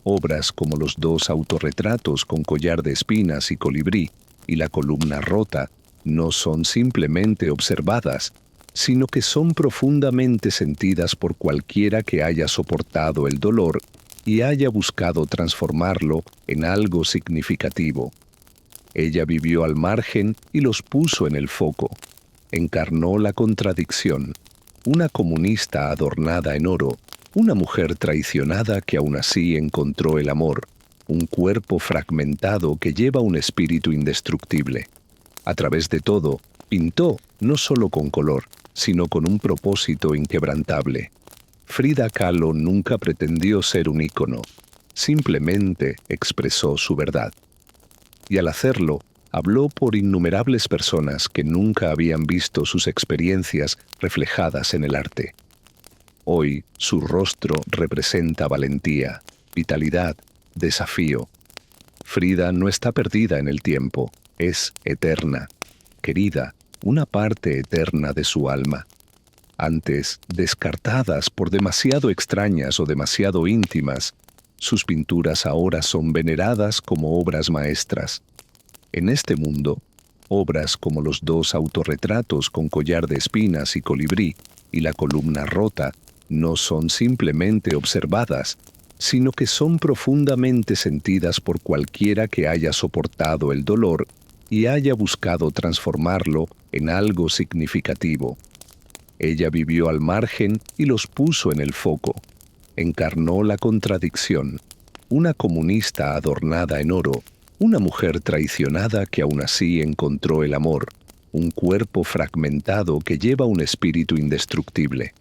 obras como los dos autorretratos con collar de espinas y colibrí y la columna rota no son simplemente observadas, sino que son profundamente sentidas por cualquiera que haya soportado el dolor y haya buscado transformarlo en algo significativo. Ella vivió al margen y los puso en el foco. Encarnó la contradicción. Una comunista adornada en oro, una mujer traicionada que aún así encontró el amor, un cuerpo fragmentado que lleva un espíritu indestructible. A través de todo, pintó no solo con color, sino con un propósito inquebrantable. Frida Kahlo nunca pretendió ser un ícono, simplemente expresó su verdad. Y al hacerlo, habló por innumerables personas que nunca habían visto sus experiencias reflejadas en el arte. Hoy, su rostro representa valentía, vitalidad, desafío. Frida no está perdida en el tiempo, es eterna, querida, una parte eterna de su alma. Antes descartadas por demasiado extrañas o demasiado íntimas, sus pinturas ahora son veneradas como obras maestras. En este mundo, obras como los dos autorretratos con collar de espinas y colibrí y la columna rota no son simplemente observadas, sino que son profundamente sentidas por cualquiera que haya soportado el dolor y haya buscado transformarlo en algo significativo. Ella vivió al margen y los puso en el foco. Encarnó la contradicción. Una comunista adornada en oro, una mujer traicionada que aún así encontró el amor, un cuerpo fragmentado que lleva un espíritu indestructible.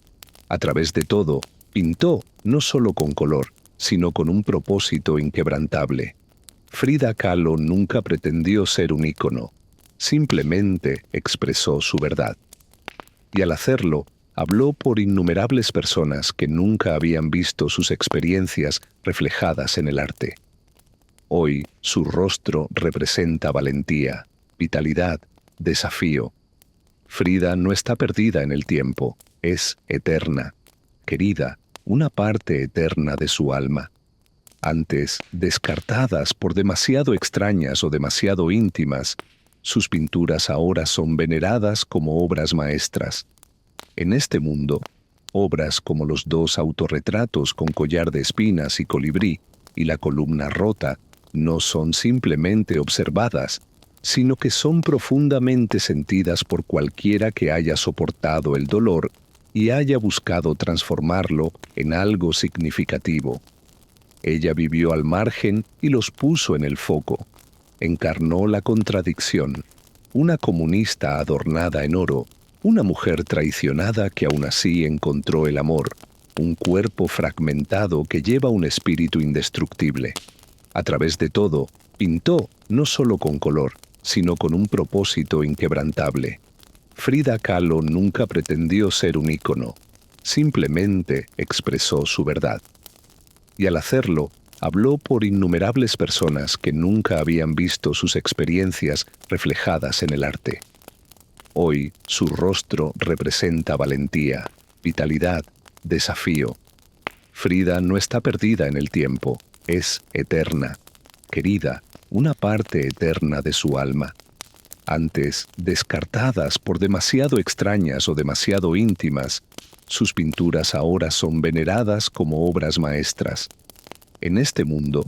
A través de todo, pintó no solo con color, sino con un propósito inquebrantable. Frida Kahlo nunca pretendió ser un ícono, simplemente expresó su verdad. Y al hacerlo, habló por innumerables personas que nunca habían visto sus experiencias reflejadas en el arte. Hoy, su rostro representa valentía, vitalidad, desafío. Frida no está perdida en el tiempo, es eterna, querida, una parte eterna de su alma. Antes descartadas por demasiado extrañas o demasiado íntimas, sus pinturas ahora son veneradas como obras maestras. En este mundo, obras como los dos autorretratos con collar de espinas y colibrí y la columna rota no son simplemente observadas, sino que son profundamente sentidas por cualquiera que haya soportado el dolor y haya buscado transformarlo en algo significativo. Ella vivió al margen y los puso en el foco. Encarnó la contradicción. Una comunista adornada en oro, una mujer traicionada que aún así encontró el amor, un cuerpo fragmentado que lleva un espíritu indestructible. A través de todo, pintó no solo con color, sino con un propósito inquebrantable. Frida Kahlo nunca pretendió ser un ícono, simplemente expresó su verdad. Y al hacerlo, habló por innumerables personas que nunca habían visto sus experiencias reflejadas en el arte. Hoy, su rostro representa valentía, vitalidad, desafío. Frida no está perdida en el tiempo, es eterna, querida, una parte eterna de su alma. Antes descartadas por demasiado extrañas o demasiado íntimas, sus pinturas ahora son veneradas como obras maestras. En este mundo,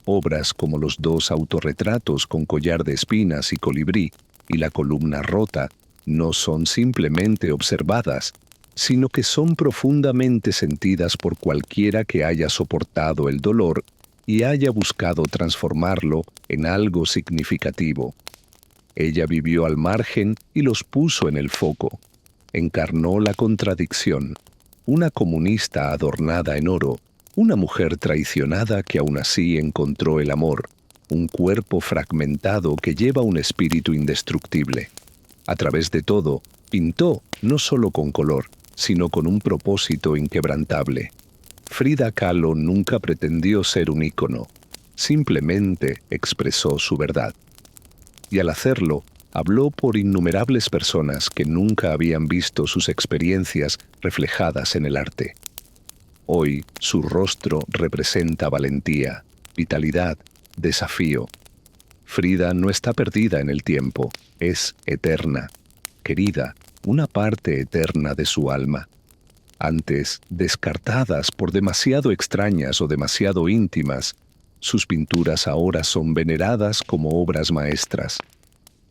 obras como los dos autorretratos con collar de espinas y colibrí y la columna rota no son simplemente observadas, sino que son profundamente sentidas por cualquiera que haya soportado el dolor y haya buscado transformarlo en algo significativo. Ella vivió al margen y los puso en el foco. Encarnó la contradicción. Una comunista adornada en oro, una mujer traicionada que aún así encontró el amor, un cuerpo fragmentado que lleva un espíritu indestructible. A través de todo, pintó no solo con color, sino con un propósito inquebrantable. Frida Kahlo nunca pretendió ser un ícono, simplemente expresó su verdad. Y al hacerlo, habló por innumerables personas que nunca habían visto sus experiencias reflejadas en el arte. Hoy, su rostro representa valentía, vitalidad, desafío. Frida no está perdida en el tiempo, es eterna, querida, una parte eterna de su alma. Antes, descartadas por demasiado extrañas o demasiado íntimas, sus pinturas ahora son veneradas como obras maestras.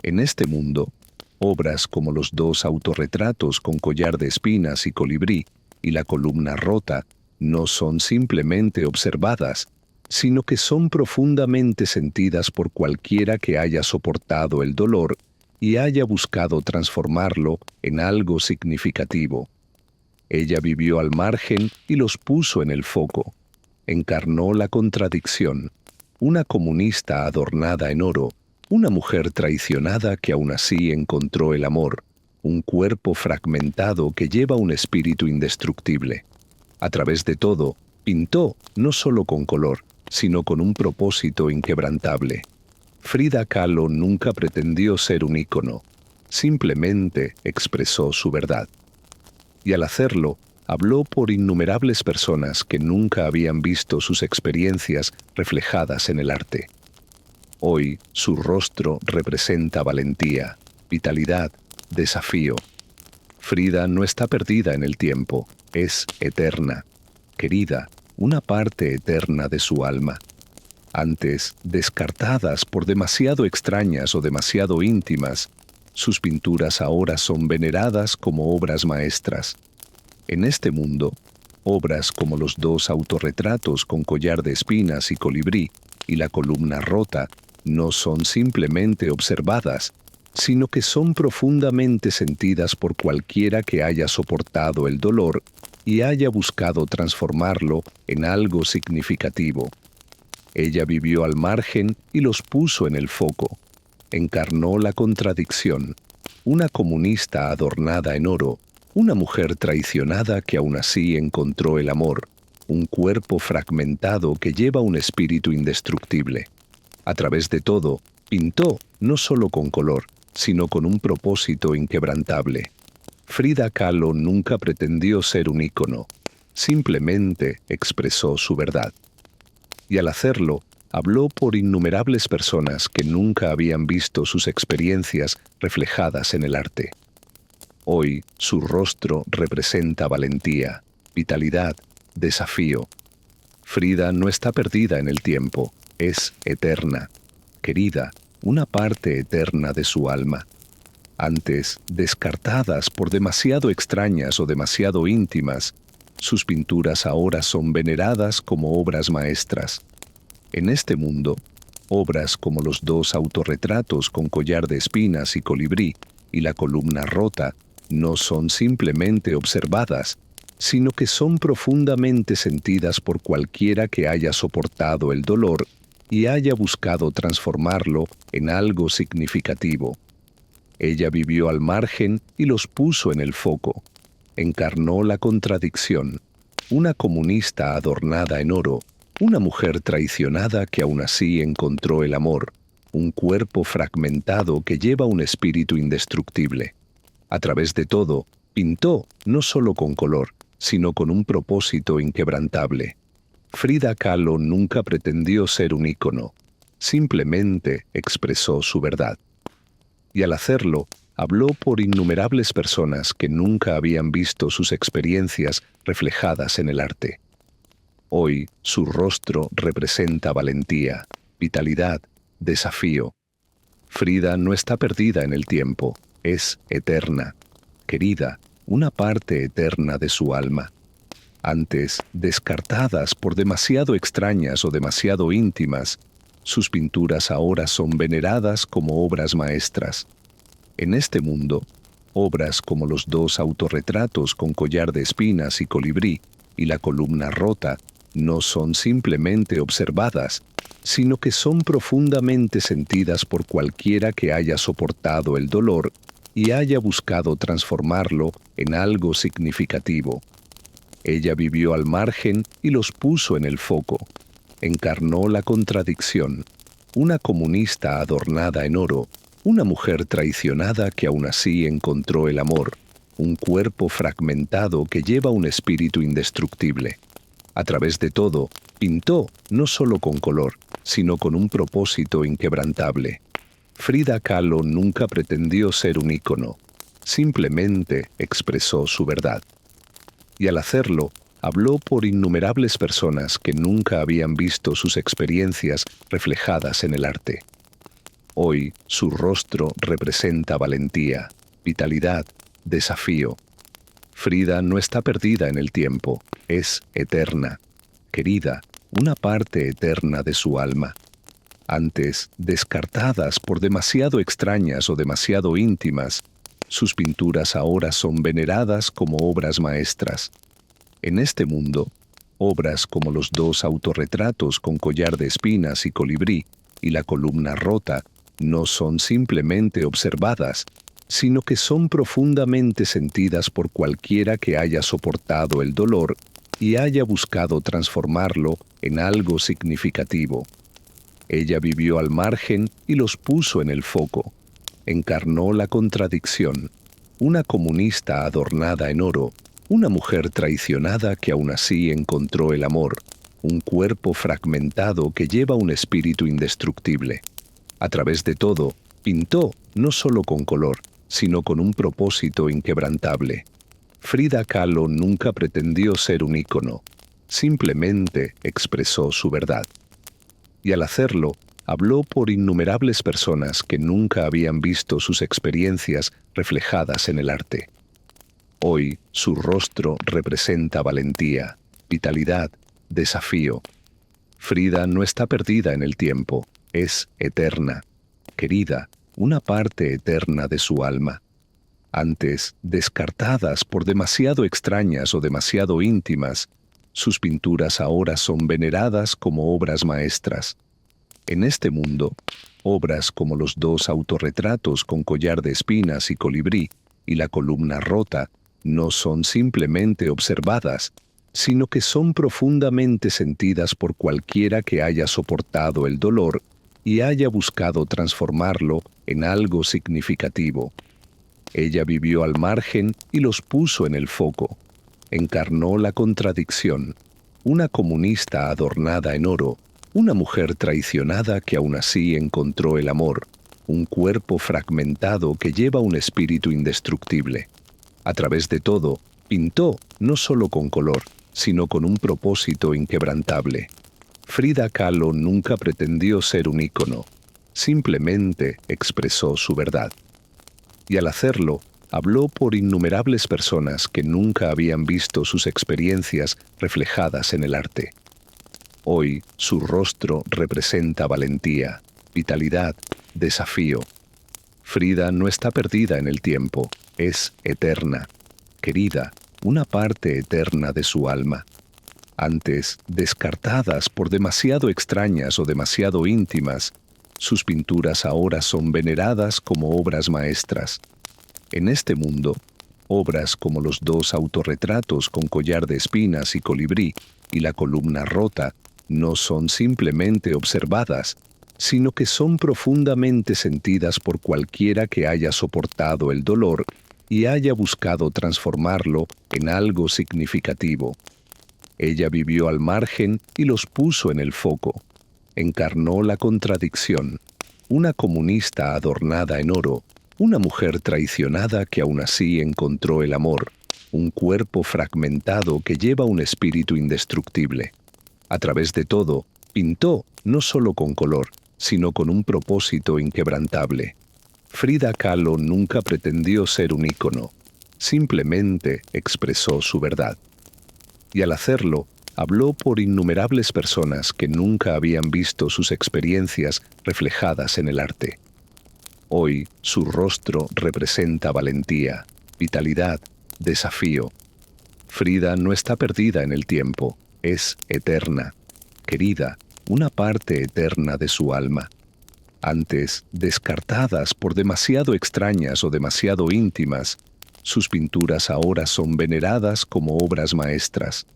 En este mundo, obras como los dos autorretratos con collar de espinas y colibrí y la columna rota no son simplemente observadas, sino que son profundamente sentidas por cualquiera que haya soportado el dolor y haya buscado transformarlo en algo significativo. Ella vivió al margen y los puso en el foco. Encarnó la contradicción. Una comunista adornada en oro, una mujer traicionada que aún así encontró el amor, un cuerpo fragmentado que lleva un espíritu indestructible. A través de todo, pintó no solo con color, sino con un propósito inquebrantable. Frida Kahlo nunca pretendió ser un ícono, simplemente expresó su verdad. Y al hacerlo, habló por innumerables personas que nunca habían visto sus experiencias reflejadas en el arte. Hoy, su rostro representa valentía, vitalidad, desafío. Frida no está perdida en el tiempo, es eterna, querida, una parte eterna de su alma. Antes, descartadas por demasiado extrañas o demasiado íntimas, sus pinturas ahora son veneradas como obras maestras. En este mundo, obras como los dos autorretratos con collar de espinas y colibrí y la columna rota no son simplemente observadas, sino que son profundamente sentidas por cualquiera que haya soportado el dolor y haya buscado transformarlo en algo significativo. Ella vivió al margen y los puso en el foco. Encarnó la contradicción. Una comunista adornada en oro, una mujer traicionada que aún así encontró el amor, un cuerpo fragmentado que lleva un espíritu indestructible. A través de todo, pintó no solo con color, sino con un propósito inquebrantable. Frida Kahlo nunca pretendió ser un ícono, simplemente expresó su verdad. Y al hacerlo, habló por innumerables personas que nunca habían visto sus experiencias reflejadas en el arte. Hoy, su rostro representa valentía, vitalidad, desafío. Frida no está perdida en el tiempo, es eterna, querida, una parte eterna de su alma. Antes, descartadas por demasiado extrañas o demasiado íntimas, sus pinturas ahora son veneradas como obras maestras. En este mundo, obras como los dos autorretratos con collar de espinas y colibrí y la columna rota no son simplemente observadas, sino que son profundamente sentidas por cualquiera que haya soportado el dolor y haya buscado transformarlo en algo significativo. Ella vivió al margen y los puso en el foco. Encarnó la contradicción. Una comunista adornada en oro, una mujer traicionada que aún así encontró el amor, un cuerpo fragmentado que lleva un espíritu indestructible. A través de todo, pintó no solo con color, sino con un propósito inquebrantable. Frida Kahlo nunca pretendió ser un ícono, simplemente expresó su verdad. Y al hacerlo, habló por innumerables personas que nunca habían visto sus experiencias reflejadas en el arte. Hoy, su rostro representa valentía, vitalidad, desafío. Frida no está perdida en el tiempo, es eterna, querida, una parte eterna de su alma. Antes, descartadas por demasiado extrañas o demasiado íntimas, Sus pinturas ahora son veneradas como obras maestras. En este mundo, obras como los dos autorretratos con collar de espinas y colibrí y la columna rota no son simplemente observadas, sino que son profundamente sentidas por cualquiera que haya soportado el dolor y haya buscado transformarlo en algo significativo. Ella vivió al margen y los puso en el foco. Encarnó la contradicción. Una comunista adornada en oro, una mujer traicionada que aún así encontró el amor, un cuerpo fragmentado que lleva un espíritu indestructible. A través de todo, pintó no solo con color, sino con un propósito inquebrantable. Frida Kahlo nunca pretendió ser un ícono, simplemente expresó su verdad. Y al hacerlo, habló por innumerables personas que nunca habían visto sus experiencias reflejadas en el arte. Hoy, su rostro representa valentía, vitalidad, desafío. Frida no está perdida en el tiempo, es eterna, querida, una parte eterna de su alma. Antes, descartadas por demasiado extrañas o demasiado íntimas, sus pinturas ahora son veneradas como obras maestras. En este mundo, obras como los dos autorretratos con collar de espinas y colibrí y la columna rota no son simplemente observadas, sino que son profundamente sentidas por cualquiera que haya soportado el dolor y haya buscado transformarlo en algo significativo. Ella vivió al margen y los puso en el foco. Encarnó la contradicción. Una comunista adornada en oro, una mujer traicionada que aún así encontró el amor, un cuerpo fragmentado que lleva un espíritu indestructible. A través de todo, pintó no solo con color, sino con un propósito inquebrantable. Frida Kahlo nunca pretendió ser un ícono, simplemente expresó su verdad. Y al hacerlo, habló por innumerables personas que nunca habían visto sus experiencias reflejadas en el arte. Hoy, su rostro representa valentía, vitalidad, desafío. Frida no está perdida en el tiempo, es eterna, querida, una parte eterna de su alma. Antes, descartadas por demasiado extrañas o demasiado íntimas, sus pinturas ahora son veneradas como obras maestras. En este mundo, obras como los dos autorretratos con collar de espinas y colibrí y la columna rota no son simplemente observadas, sino que son profundamente sentidas por cualquiera que haya soportado el dolor y haya buscado transformarlo en algo significativo. Ella vivió al margen y los puso en el foco. Encarnó la contradicción. Una comunista adornada en oro, una mujer traicionada que aún así encontró el amor, un cuerpo fragmentado que lleva un espíritu indestructible. A través de todo, pintó no solo con color, sino con un propósito inquebrantable. Frida Kahlo nunca pretendió ser un ícono, simplemente expresó su verdad. Y al hacerlo, habló por innumerables personas que nunca habían visto sus experiencias reflejadas en el arte. Hoy, su rostro representa valentía, vitalidad, desafío. Frida no está perdida en el tiempo, es eterna, querida, una parte eterna de su alma. Antes, descartadas por demasiado extrañas o demasiado íntimas, sus pinturas ahora son veneradas como obras maestras. En este mundo, obras como los dos autorretratos con collar de espinas y colibrí y la columna rota no son simplemente observadas, sino que son profundamente sentidas por cualquiera que haya soportado el dolor y haya buscado transformarlo en algo significativo. Ella vivió al margen y los puso en el foco. Encarnó la contradicción. Una comunista adornada en oro, una mujer traicionada que aún así encontró el amor, un cuerpo fragmentado que lleva un espíritu indestructible. A través de todo, pintó no solo con color, sino con un propósito inquebrantable. Frida Kahlo nunca pretendió ser un ícono, simplemente expresó su verdad. Y al hacerlo, habló por innumerables personas que nunca habían visto sus experiencias reflejadas en el arte. Hoy, su rostro representa valentía, vitalidad, desafío. Frida no está perdida en el tiempo, es eterna, querida, una parte eterna de su alma. Antes, descartadas por demasiado extrañas o demasiado íntimas, sus pinturas ahora son veneradas como obras maestras.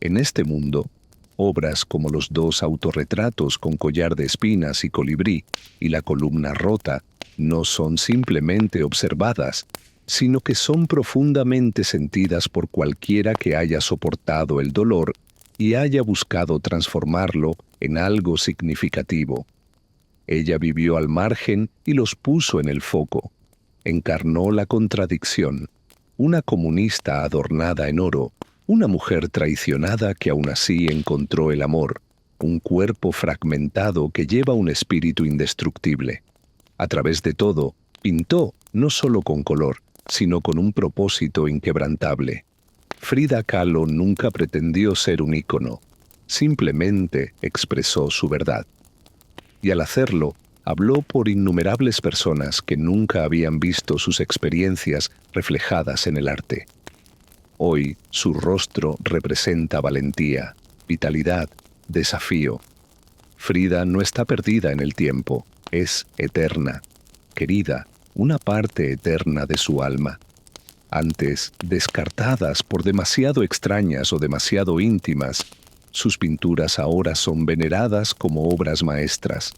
En este mundo, obras como los dos autorretratos con collar de espinas y colibrí y la columna rota no son simplemente observadas, sino que son profundamente sentidas por cualquiera que haya soportado el dolor y haya buscado transformarlo en algo significativo. Ella vivió al margen y los puso en el foco. Encarnó la contradicción. Una comunista adornada en oro, una mujer traicionada que aún así encontró el amor, un cuerpo fragmentado que lleva un espíritu indestructible. A través de todo, pintó no solo con color, sino con un propósito inquebrantable. Frida Kahlo nunca pretendió ser un ícono, simplemente expresó su verdad. Y al hacerlo, habló por innumerables personas que nunca habían visto sus experiencias reflejadas en el arte. Hoy, su rostro representa valentía, vitalidad, desafío. Frida no está perdida en el tiempo, es eterna, querida, una parte eterna de su alma. Antes, descartadas por demasiado extrañas o demasiado íntimas, sus pinturas ahora son veneradas como obras maestras.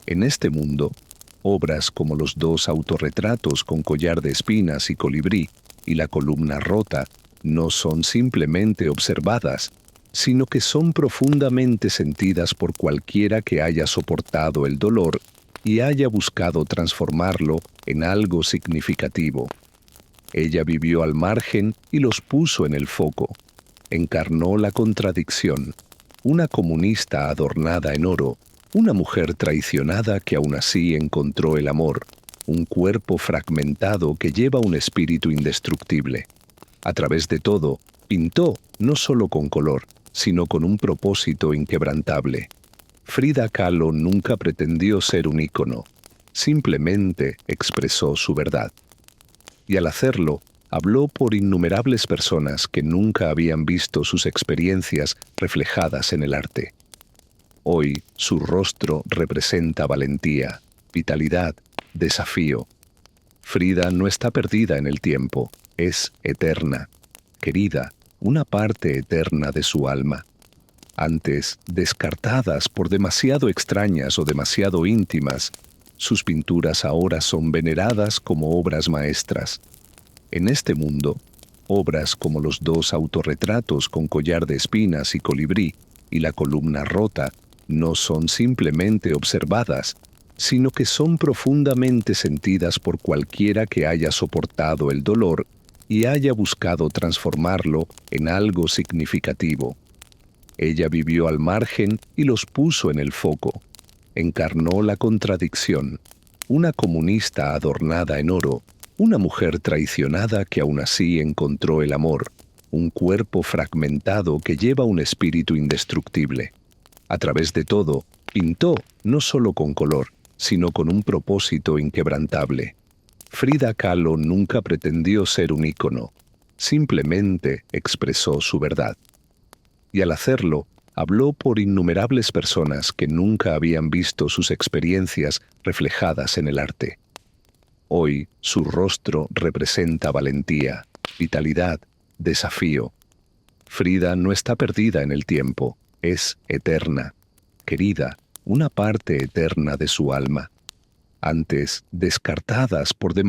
En este mundo, obras como los dos autorretratos con collar de espinas y colibrí y la columna rota no son simplemente observadas, sino que son profundamente sentidas por cualquiera que haya soportado el dolor y haya buscado transformarlo en algo significativo. Ella vivió al margen y los puso en el foco. Encarnó la contradicción. Una comunista adornada en oro, una mujer traicionada que aún así encontró el amor, un cuerpo fragmentado que lleva un espíritu indestructible. A través de todo, pintó no solo con color, sino con un propósito inquebrantable. Frida Kahlo nunca pretendió ser un ícono, simplemente expresó su verdad. Y al hacerlo, habló por innumerables personas que nunca habían visto sus experiencias reflejadas en el arte. Hoy, su rostro representa valentía, vitalidad, desafío. Frida no está perdida en el tiempo, es eterna, querida, una parte eterna de su alma. Antes, descartadas por demasiado extrañas o demasiado íntimas, sus pinturas ahora son veneradas como obras maestras. En este mundo, obras como los dos autorretratos con collar de espinas y colibrí y la columna rota no son simplemente observadas, sino que son profundamente sentidas por cualquiera que haya soportado el dolor y haya buscado transformarlo en algo significativo. Ella vivió al margen y los puso en el foco. Encarnó la contradicción. Una comunista adornada en oro, una mujer traicionada que aún así encontró el amor, un cuerpo fragmentado que lleva un espíritu indestructible. A través de todo, pintó no solo con color, sino con un propósito inquebrantable. Frida Kahlo nunca pretendió ser un ícono, simplemente expresó su verdad. Y al hacerlo, habló por innumerables personas que nunca habían visto sus experiencias reflejadas en el arte. Hoy, su rostro representa valentía, vitalidad, desafío. Frida no está perdida en el tiempo, es eterna, querida, una parte eterna de su alma. Antes, descartadas por demasiado